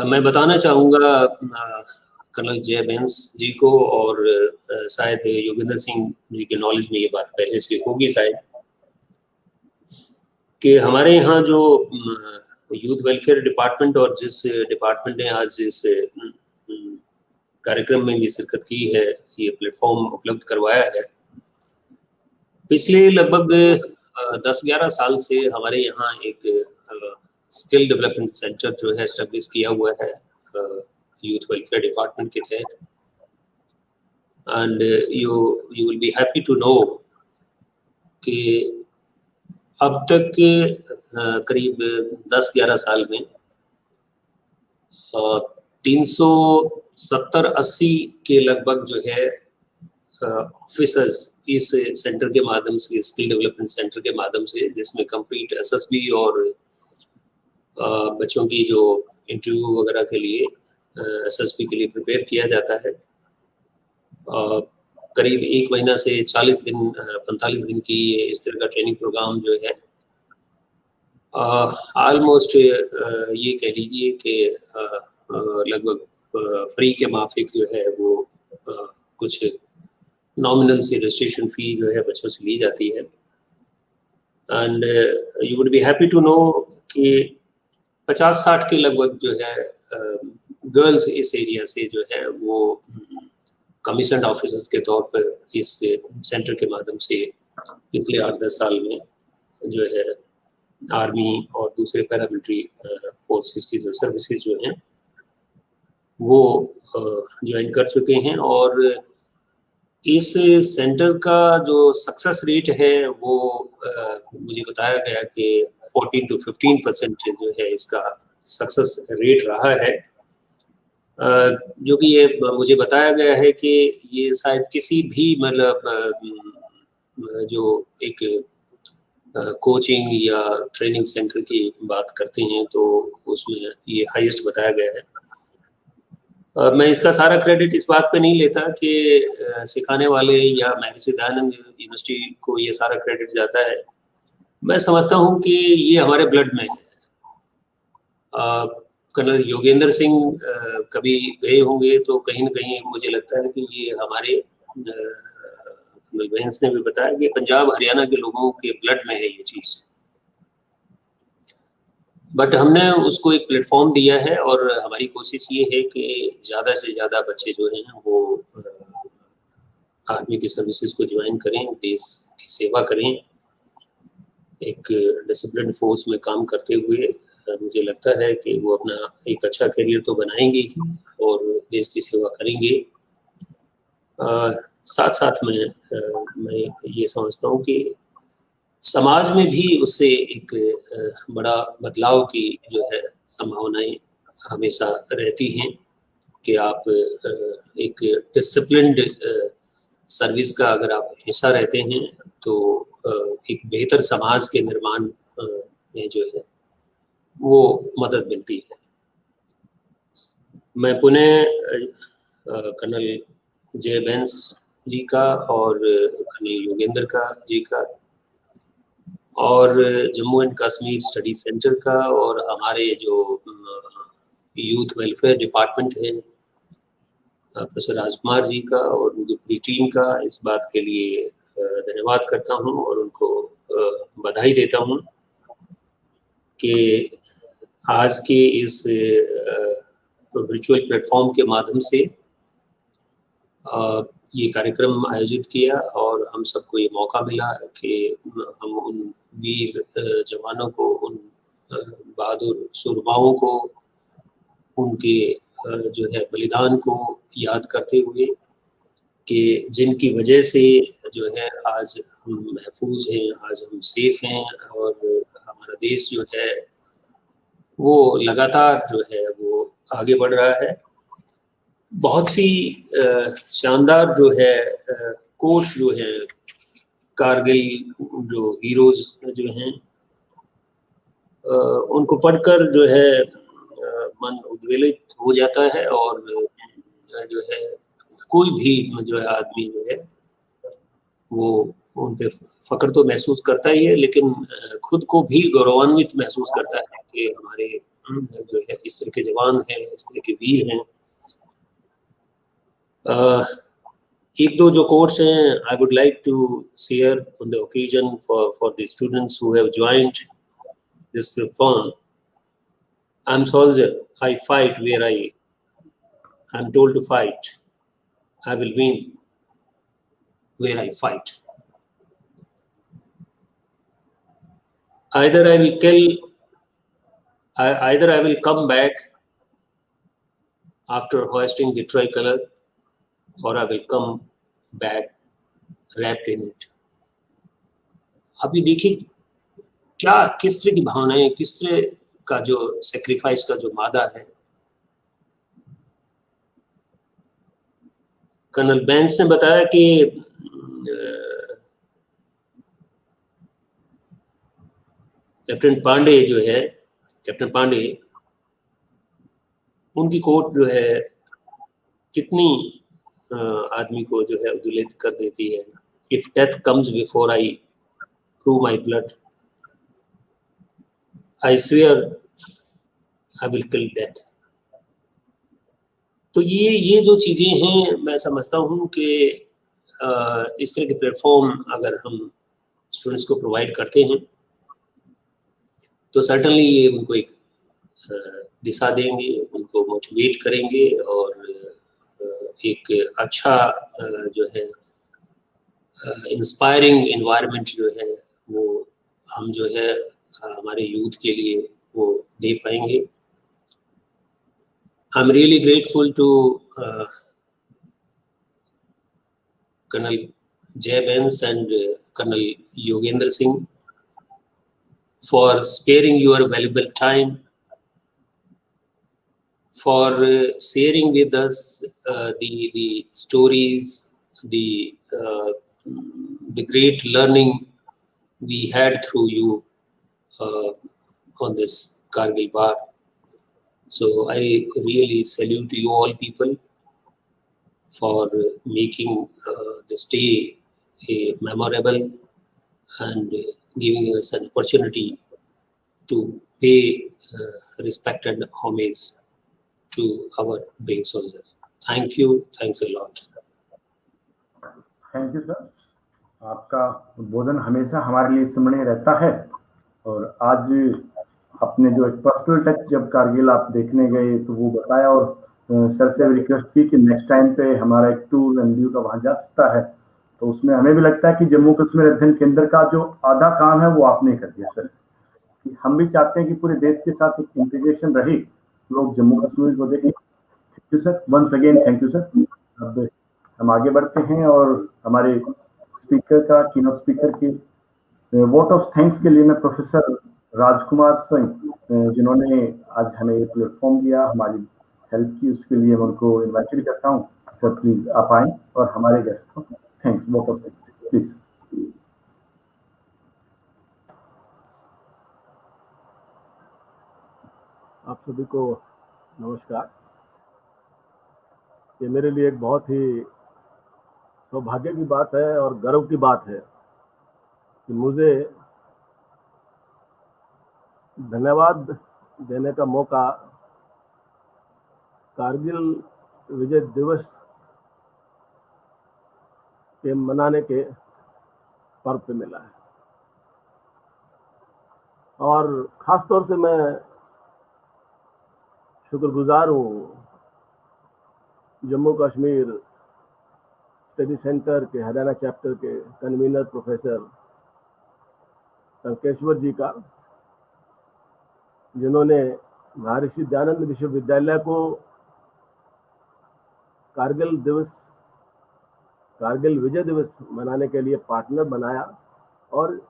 मैं बताना चाहूँगा कर्नल जय बेंस जी को, और शायद योगेंद्र सिंह जी के नॉलेज में ये बात पहले से होगी शायद, कि हमारे यहाँ जो यूथ वेलफेयर डिपार्टमेंट और जिस डिपार्टमेंट ने आज इस कार्यक्रम में भी शिरकत की है, ये प्लेटफॉर्म उपलब्ध करवाया है, पिछले लगभग 10-11 साल से हमारे यहाँ एक स्किल डेवलपमेंट सेंटर जो है एस्टेब्लिश किया हुआ है यूथ वेलफेयर डिपार्टमेंट के तहत। And you will be happy to know कि अब तक करीब 10-11 साल में 370-80 के लगभग जो है ऑफिसर्स इस सेंटर के माध्यम से, स्किल डेवलपमेंट सेंटर के माध्यम से, जिसमें कंप्लीट एसएसबी और बच्चों की जो इंटरव्यू वगैरह के लिए एसएसबी के लिए प्रिपेयर किया जाता है, करीब 1 महीना से 40 दिन 45 दिन की इस तरह का ट्रेनिंग प्रोग्राम जो है ऑलमोस्ट ये कह लीजिए कि लगभग फ्री के माफिक जो है वो कुछ नॉमिनल से रजिस्ट्रेशन फी जो है बच्चों से ली जाती है। And you would be happy to know कि 50-60 के लगभग जो है गर्ल्स इस एरिया से जो है वो कमीशन ऑफिसर्स के तौर पर इस सेंटर के माध्यम से पिछले 8-10 साल में जो है आर्मी और दूसरे पैरामिलिट्री फोर्सेस की जो सर्विसेज जो हैं वो ज्वाइन कर चुके हैं। और इस सेंटर का जो सक्सेस रेट है वो मुझे बताया गया कि 14 to 15% जो है इसका सक्सेस रेट रहा है, जो कि ये मुझे बताया गया है कि ये शायद किसी भी मतलब जो एक कोचिंग या ट्रेनिंग सेंटर की बात करते हैं तो उसमें ये हाईएस्ट बताया गया है। मैं इसका सारा क्रेडिट इस बात पे नहीं लेता कि सिखाने वाले या महर्षि दयानंद यूनिवर्सिटी को ये सारा क्रेडिट जाता है। मैं समझता हूँ कि ये हमारे ब्लड में है। कर्नल योगेंद्र सिंह कभी गए होंगे तो कहीं ना कहीं मुझे लगता है कि ये हमारे बेंस ने भी बताया कि पंजाब हरियाणा के लोगों के ब्लड में है ये चीज़, बट हमने उसको एक प्लेटफॉर्म दिया है और हमारी कोशिश ये है कि ज़्यादा से ज़्यादा बच्चे जो हैं वो आर्मी की सर्विसेज को ज्वाइन करें, देश की सेवा करें, एक डिसिप्लिन फोर्स में काम करते हुए मुझे लगता है कि वो अपना एक अच्छा करियर तो बनाएंगे ही और देश की सेवा करेंगे। साथ साथ में मैं ये समझता हूँ कि समाज में भी उससे एक बड़ा बदलाव की जो है संभावनाएं हमेशा रहती हैं कि आप एक डिसिप्लिन्ड सर्विस का अगर आप हिस्सा रहते हैं तो एक बेहतर समाज के निर्माण में जो है वो मदद मिलती है। मैं पुनः कर्नल जय बेंस जी का और कर्नल योगेंद्र का जी का और Jammu and Kashmir study centre का और हमारे जो यूथ वेलफेयर डिपार्टमेंट है प्रोफेसर राजकुमार जी का और उनकी पूरी टीम का इस बात के लिए धन्यवाद करता हूं और उनको बधाई देता हूं कि आज के इस वर्चुअल प्लेटफॉर्म के माध्यम से ये कार्यक्रम आयोजित किया और हम सबको ये मौका मिला कि हम उन वीर जवानों को, उन बहादुर सूरमाओं को, उनके जो है बलिदान को याद करते हुए कि जिनकी वजह से जो है आज हम महफूज हैं, आज हम सेफ हैं और हमारा देश जो है वो लगातार जो है वो आगे बढ़ रहा है। बहुत सी शानदार जो है कोट्स जो है कारगिल जो हीरोज जो हैं उनको पढ़कर जो है मन उद्वेलित हो जाता है और जो है कोई भी जो है आदमी जो है वो उन पे फख्र तो महसूस करता ही है, लेकिन खुद को भी गौरवान्वित महसूस करता है कि हमारे जो है इस तरह के जवान हैं, इस तरह के वीर हैं। एक दो जो कोट्स हैं I would like to share on the occasion for the students who have joined this platform. I am soldier, I fight where I am told to fight, I will win where I fight. Either I will kill, either I will come back after hoisting the tricolor, or I will come back wrapped in it. अभी देखिए क्या किस तरह की भावनाएं, किस तरह का जो सेक्रीफाइस का जो मादा है। कर्नल बैंस ने बताया कि लेफ्टिनेंट पांडे जो है, कैप्टन पांडे, उनकी कोट जो है कितनी आदमी को जो है उद्वेलित कर देती है। If death comes before I prove my blood, I swear I will kill death. तो ये जो चीज़ें हैं, मैं समझता हूँ कि इस तरह के प्लेटफॉर्म अगर हम स्टूडेंट्स को प्रोवाइड करते हैं तो सर्टनली ये उनको एक दिशा देंगे, उनको मोटिवेट करेंगे और एक अच्छा जो है इंस्पायरिंग एनवायरनमेंट जो है वो हम जो है हमारे यूथ के लिए वो दे पाएंगे। I'm really grateful to Colonel Jay Benz and Colonel Yogendra Singh for sparing your valuable time, for sharing with us the stories, the great learning we had through you on this Kargil war. So I really salute you all people for making this day memorable and giving us an opportunity to pay respect and homage to our brave soldiers. Thank you. Thanks a lot. Thank you sir. आपका उद्बोधन हमेशा हमारे लिए स्मरणीय रहता है और आज अपने जो एक पर्सनल टच जब कारगिल आप देखने गए तो वो बताया और सर से रिक्वेस्ट की कि नेक्स्ट टाइम पे हमारा एक टूर एनडीयू का वहां जा सकता है, तो उसमें हमें भी लगता है कि जम्मू कश्मीर अध्ययन केंद्र का जो आधा काम है वो आपने कर दिया सर। कि हम भी चाहते हैं कि पूरे देश के साथ एक इंटीग्रेशन रहे, लोग जम्मू कश्मीर को देखें। Thank you sir, once again thank you sir. अब हम आगे बढ़ते हैं और हमारे स्पीकर का कीनोट स्पीकर की वोट ऑफ थैंक्स के लिए मैं प्रोफेसर राजकुमार सिंह जिन्होंने आज हमें ये प्लेटफॉर्म दिया, हमारी हेल्प की, उसके लिए मैं उनको इन्वाइटेड करता हूँ। सर प्लीज आप आए और हमारे गेस्ट को thanks, vote of thanks please. आप सभी को नमस्कार। ये मेरे लिए एक बहुत ही सौभाग्य की बात है और गर्व की बात है कि मुझे धन्यवाद देने का मौका कारगिल विजय दिवस के मनाने के पर्व पे मिला है। और खास तौर से मैं शुक्रगुजार हूँ जम्मू कश्मीर स्टडी सेंटर के हरियाणा चैप्टर के कन्वीनर प्रोफेसर टंकेश्वर जी का, जिन्होंने महर्षि दयानंद विश्वविद्यालय को कारगिल विजय दिवस मनाने के लिए पार्टनर बनाया और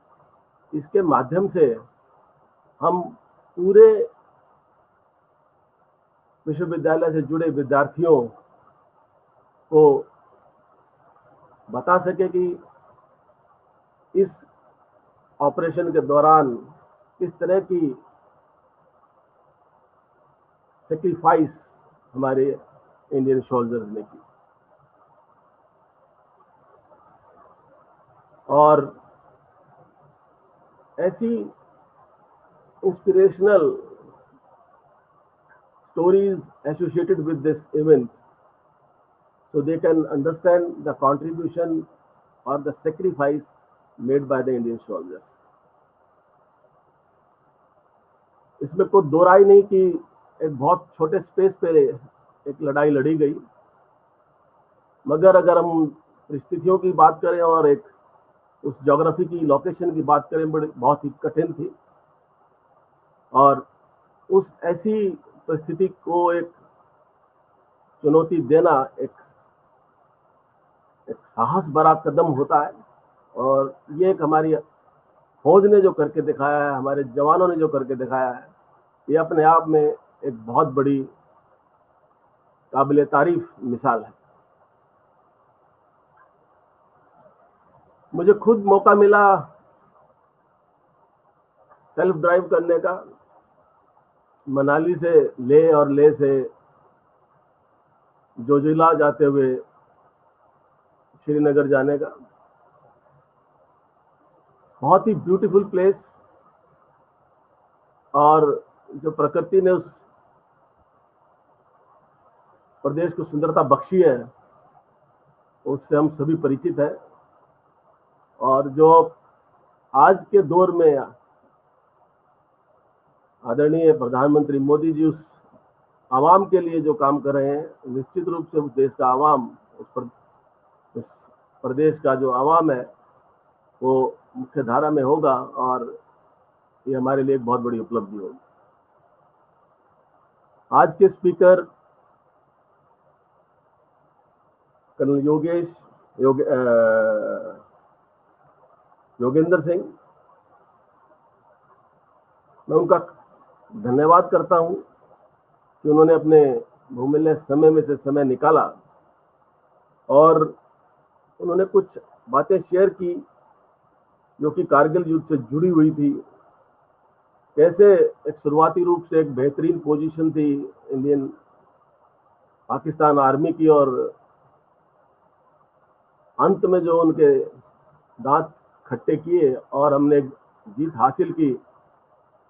इसके माध्यम से हम पूरे विश्वविद्यालय से जुड़े विद्यार्थियों को बता सके कि इस ऑपरेशन के दौरान किस तरह की सेक्रीफाइस हमारे इंडियन सोल्जर्स ने की। और ऐसी inspirational stories associated with this event, so they can understand the contribution or the sacrifice made by the Indian soldiers. इसमें कोई दो राय नहीं कि एक बहुत छोटे स्पेस पे एक लड़ाई लड़ी गई, मगर अगर हम परिस्थितियों की बात करें और एक उस ज्योग्राफी की लोकेशन की बात करें, बहुत ही कठिन थी। और उस ऐसी परिस्थिति को एक चुनौती देना एक साहस भरा कदम होता है। और ये एक हमारी फौज ने जो करके दिखाया है, हमारे जवानों ने जो करके दिखाया है, ये अपने आप में एक बहुत बड़ी काबिले तारीफ मिसाल है। मुझे खुद मौका मिला सेल्फ ड्राइव करने का, मनाली से लेह और लेह से जोजिला जाते हुए श्रीनगर जाने का। बहुत ही ब्यूटीफुल प्लेस, और जो प्रकृति ने उस प्रदेश को सुंदरता बख्शी है, उससे हम सभी परिचित हैं। और जो आज के दौर में आदरणीय प्रधानमंत्री मोदी जी उस आवाम के लिए जो काम कर रहे हैं, निश्चित रूप से उस देश का आवाम, उस प्रदेश का जो आवाम है वो मुख्य धारा में होगा, और ये हमारे लिए एक बहुत बड़ी उपलब्धि होगी। आज के स्पीकर कर्नल योगेंद्र सिंह, मैं उनका धन्यवाद करता हूं कि उन्होंने अपने बहुमूल्य समय में से समय निकाला और उन्होंने कुछ बातें शेयर की जो कि कारगिल युद्ध से जुड़ी हुई थी। कैसे एक शुरुआती रूप से एक बेहतरीन पोजीशन थी इंडियन पाकिस्तान आर्मी की, और अंत में जो उनके दांत खट्टे किए और हमने जीत हासिल की,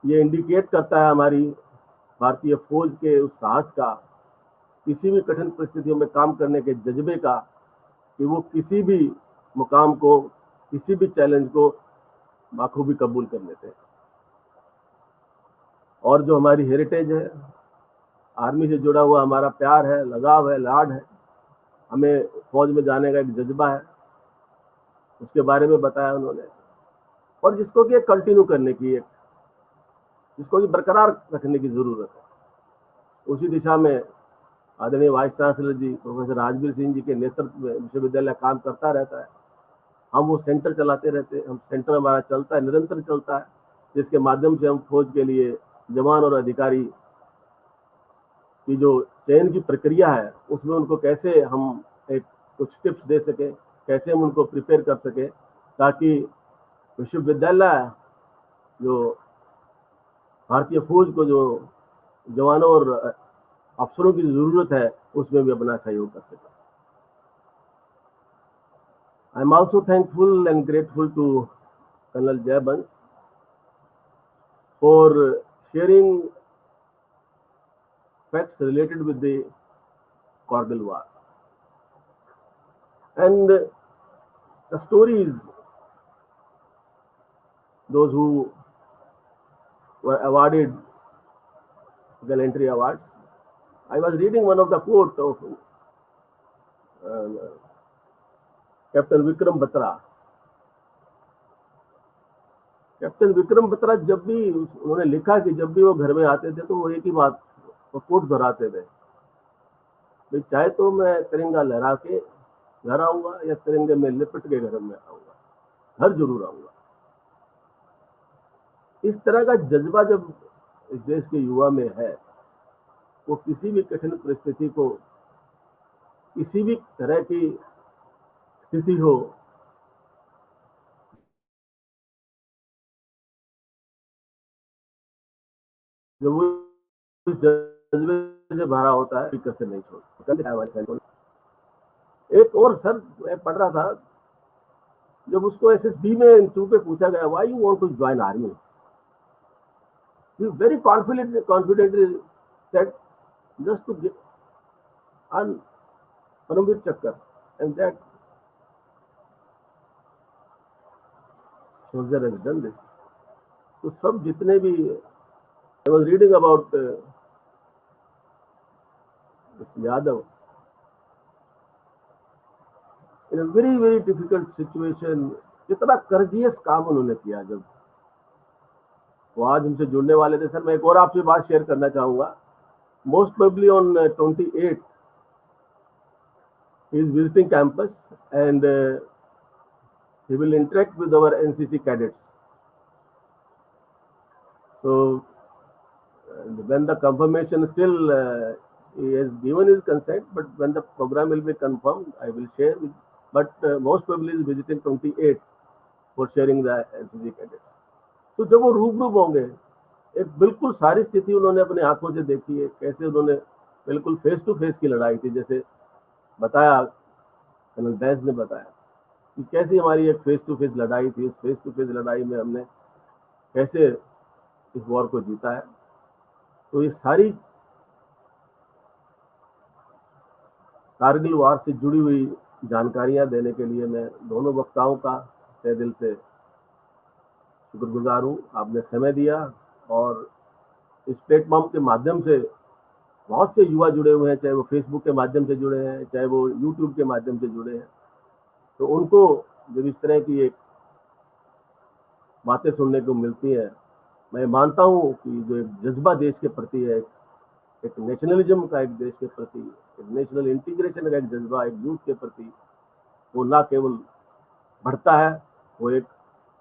ये इंडिकेट करता है हमारी भारतीय फौज के उस साहस का, किसी भी कठिन परिस्थितियों में काम करने के जज्बे का, कि वो किसी भी मुकाम को, किसी भी चैलेंज को बाखूबी कबूल कर लेते हैं। और जो हमारी हेरिटेज है, आर्मी से जुड़ा हुआ हमारा प्यार है, लगाव है, लाड है, हमें फौज में जाने का एक जज्बा है, उसके बारे में बताया उन्होंने। और जिसको कि कंटिन्यू करने की, एक जिसको कि बरकरार रखने की जरूरत है, उसी दिशा में आदरणीय वाइस चांसलर जी प्रोफेसर राजवीर सिंह जी के नेतृत्व में विश्वविद्यालय काम करता रहता है। हम वो सेंटर चलाते रहते हैं, हम सेंटर हमारा चलता है, निरंतर चलता है, जिसके माध्यम से हम फौज के लिए जवान और अधिकारी की जो चयन की प्रक्रिया है, उसमें उनको कैसे हम एक कुछ टिप्स दे सके, कैसे हम उनको प्रिपेयर कर सके, ताकि विश्वविद्यालय जो भारतीय फौज को जो जवानों और अफसरों की जरूरत है, उसमें भी अपना सहयोग कर सके। I'm also thankful and grateful to Colonel Jay Bans for sharing facts related with the Kargil war. And the stories, those who were awarded gallantry awards. I was reading one of the quote of Captain Vikram Batra. Captain Vikram Batra जब भी उन्होंने लिखा कि जब भी वो घर में आते थे तो वो एक ही बात वो कोट दोहराते थे, भाई चाहे तो मैं तिरंगा लहरा के घर आऊंगा या तिरंगे में लिपट के घर में आऊंगा, घर जरूर आऊंगा। इस तरह का जज्बा जब इस देश के युवा में है, वो किसी भी कठिन परिस्थिति को, किसी भी तरह की स्थिति हो, जब वो इस जज्बे से भरा होता है कैसे नहीं छोड़ता। एक और सर मैं पढ़ रहा था, जब उसको एसएसबी में इंटरव्यू पे पूछा गया why you want to join army, he very confidently said just to get on Paramveer Chakra, and that soldier has done this. तो सब जितने भी I was reading about Yadav in a very very difficult situation, कितना कर्जियस काम उन्होंने किया। जब वो आज हमसे जुड़ने वाले थे सर, मैं एक और आपसे बात शेयर करना चाहूंगा। Most probably on 28 he is visiting campus and he will interact with our NCC cadets. So when the confirmation still he has given his consent, but when the program will be confirmed I will share with, but most probably is visiting 28 for sharing the NCC cadets. तो जब वो रूबरू होंगे, एक बिल्कुल सारी स्थिति उन्होंने अपनी आंखों से देखी है, कैसे उन्होंने बिल्कुल फेस टू फेस की लड़ाई थी, जैसे बताया कर्नल बैंस ने बताया कि कैसी हमारी एक फेस टू फेस लड़ाई थी। उस फेस टू फेस लड़ाई में हमने कैसे इस वॉर को जीता है। तो ये सारी कारगिल वार से जुड़ी हुई जानकारियां देने के लिए मैं दोनों वक्ताओं का तहे दिल से शुक्रगुजार हूँ। आपने समय दिया और इस प्लेटफॉर्म के माध्यम से बहुत से युवा जुड़े हुए हैं, चाहे वो फेसबुक के माध्यम से जुड़े हैं, चाहे वो यूट्यूब के माध्यम से जुड़े हैं। तो उनको जब इस तरह की एक बातें सुनने को मिलती हैं, मैं मानता हूँ कि जो एक जज्बा देश के प्रति है, एक नेशनलिज्म का एक देश के प्रति, एक नेशनल इंटीग्रेशन का एक जज्बा एक यूथ के प्रति, वो ना केवल बढ़ता है, वो एक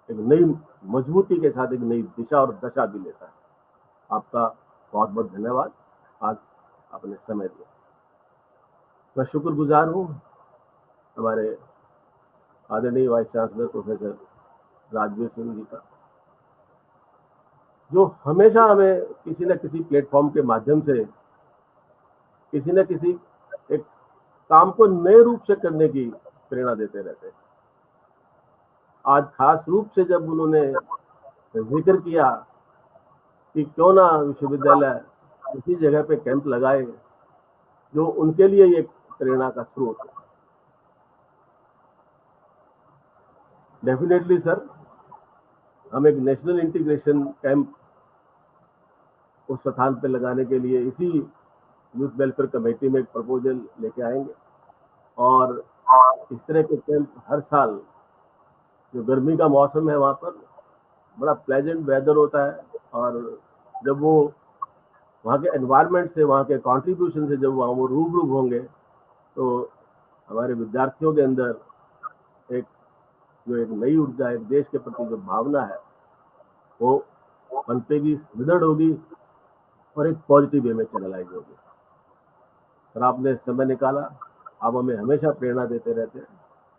नई मजबूती के साथ एक नई दिशा और दशा भी लेता है। आपका बहुत बहुत धन्यवाद, आज आपने समय दिया। मैं शुक्रगुजार हूँ हमारे आदरणीय vice chancellor professor Rajveer Singh ji का, जो हमेशा हमें किसी न किसी प्लेटफॉर्म के माध्यम से किसी न किसी एक काम को नए रूप से करने की प्रेरणा देते रहते हैं। आज खास रूप से जब उन्होंने जिक्र किया कि क्यों ना विश्वविद्यालय उसी जगह पे कैंप लगाए जो उनके लिए एक प्रेरणा का स्रोत है। डेफिनेटली सर, हम एक नेशनल इंटीग्रेशन कैंप उस स्थान पे लगाने के लिए इसी यूथ वेलफेयर कमेटी में एक प्रपोजल लेके आएंगे और इस तरह के कैंप हर साल, जो गर्मी का मौसम है वहाँ पर बड़ा प्लेजेंट वेदर होता है, और जब वो वहाँ के एनवायरनमेंट से, वहाँ के कंट्रीब्यूशन से जब वहाँ वो रूबरू होंगे तो हमारे विद्यार्थियों के अंदर एक जो एक नई ऊर्जा, एक देश के प्रति जो भावना है वो पनपेगी, सुदृढ़ होगी और एक पॉजिटिव वे में चैनलाइज होगी। सर आपने समय निकाला, आप हमें हमेशा प्रेरणा देते रहते हैं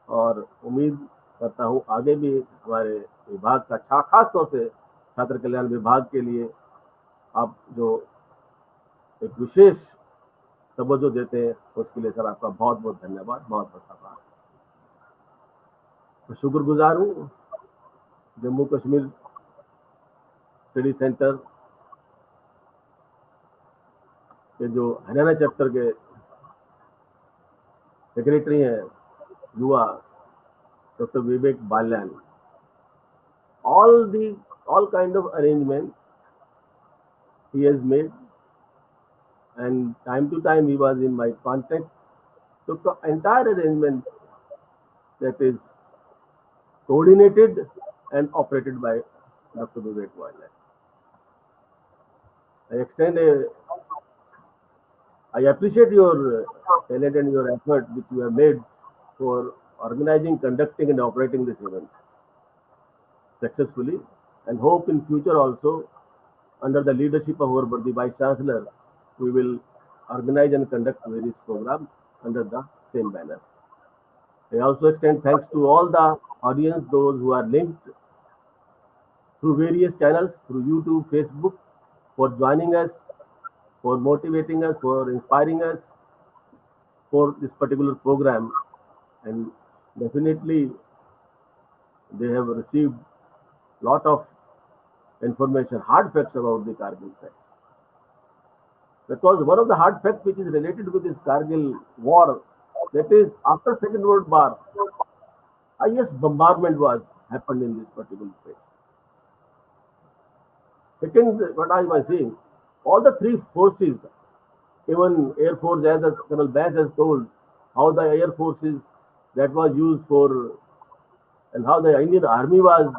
और उम्मीद करता हूँ आगे भी हमारे विभाग का खास तौर से छात्र कल्याण विभाग के लिए आप जो एक विशेष तवज्जो देते हैं उसके लिए सर आपका बहुत बहुत धन्यवाद, बहुत बहुत आभार। मैं शुक्रगुजार हूँ जम्मू कश्मीर स्टडी सेंटर के जो हरियाणा चैप्टर के सेक्रेटरी हैं युवा Dr. Vivek Balyan. All kind of arrangement he has made, and time to time he was in my contact. So the entire arrangement that is coordinated and operated by Dr. Vivek Balyan. I appreciate your talent and your effort which you have made for organizing, conducting and operating this event successfully, and hope in future also under the leadership of our Bardi Vice Chancellor, we will organize and conduct various programs under the same banner. I also extend thanks to all the audience, those who are linked through various channels, through YouTube, Facebook, for joining us, for motivating us, for inspiring us for this particular program. And definitely they have received lot of information, hard facts about the Kargil facts. Because one of the hard facts which is related with this Kargil war, that is after Second World War, highest bombardment was happened in this particular place. Second, what I was saying, all the three forces, even Air Force, as Colonel Bass has told, how the Air Forces that was used for, and how the Indian Army was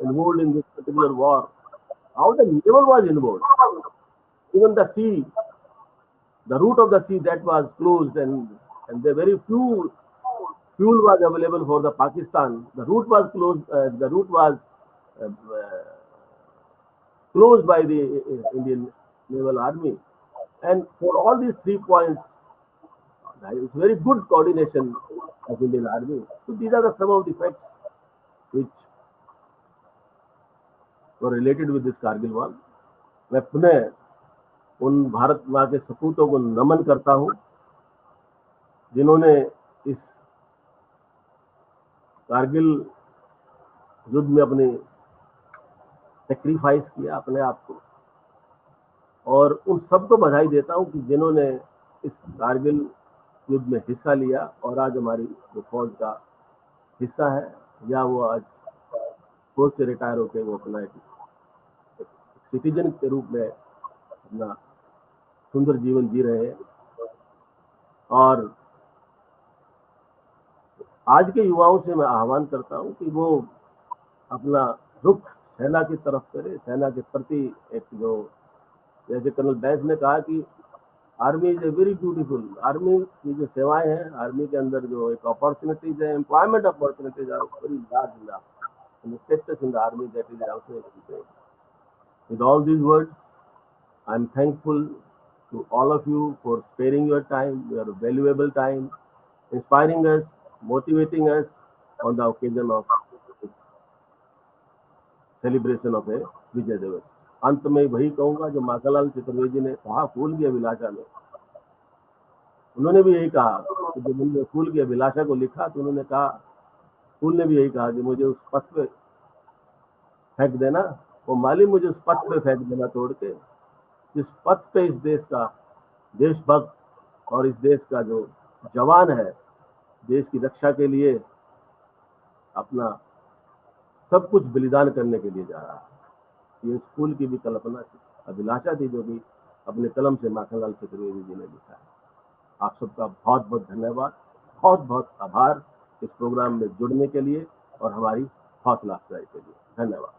involved in this particular war, how the naval was involved. Even the sea, the route of the sea that was closed, and the very few fuel was available for the Pakistan. The route was closed. The route was closed by the Indian Naval Army. And for all these 3 points, there is very good coordination of Indian Army. So these are some of the facts which were related with this Kargil war. मैं पुनः उन भारत माँ के सपूतों को नमन करता हूँ जिन्होंने इस कारगिल युद्ध में अपने सेक्रीफाइस किया अपने आप को, और उन सबको बधाई देता हूँ कि जिन्होंने इस कारगिल युद्ध में हिस्सा लिया और आज हमारी जो फौज का हिस्सा है, या वो आज फौज से रिटायर होकर वो अपना एक सिटीजन के रूप में अपना सुंदर जीवन जी रहे हैं। और आज के युवाओं से मैं आह्वान करता हूं कि वो अपना रुख सेना की तरफ करे, सेना के प्रति एक जो, जैसे कर्नल बैस ने कहा कि army is a very beautiful, army की जो सेवाएं हैं, आर्मी के अंदर जो एक अपॉर्चुनिटीज है, employment opportunities are very large in the status in the army that is also expected. With all these words, I am thankful to all of you for sparing your time, your valuable time, inspiring us, motivating us on the occasion of celebration of a Vijay Diwas. अंत में वही कहूंगा जो माखनलाल चतुर्वेदी ने कहा फूल की अभिलाषा में। उन्होंने भी यही कहा कि जब उन्होंने फूल की अभिलाषा को लिखा तो उन्होंने कहा, फूल ने भी यही कहा कि मुझे उस पथ पे फेंक देना, वो माली मुझे उस पथ पे फेंक देना तोड़ के, जिस पथ पे इस देश का देशभक्त और इस देश का जो जवान है, देश की रक्षा के लिए अपना सब कुछ बलिदान करने के लिए जा रहा है। ये इस फूल की भी कल्पना थी, अभिलाषा थी, जो भी अपने कलम से माखनलाल चतुर्वेदी जी ने लिखा है। आप सबका बहुत बहुत धन्यवाद, बहुत बहुत आभार इस प्रोग्राम में जुड़ने के लिए और हमारी हौसला अफजाई के लिए। धन्यवाद।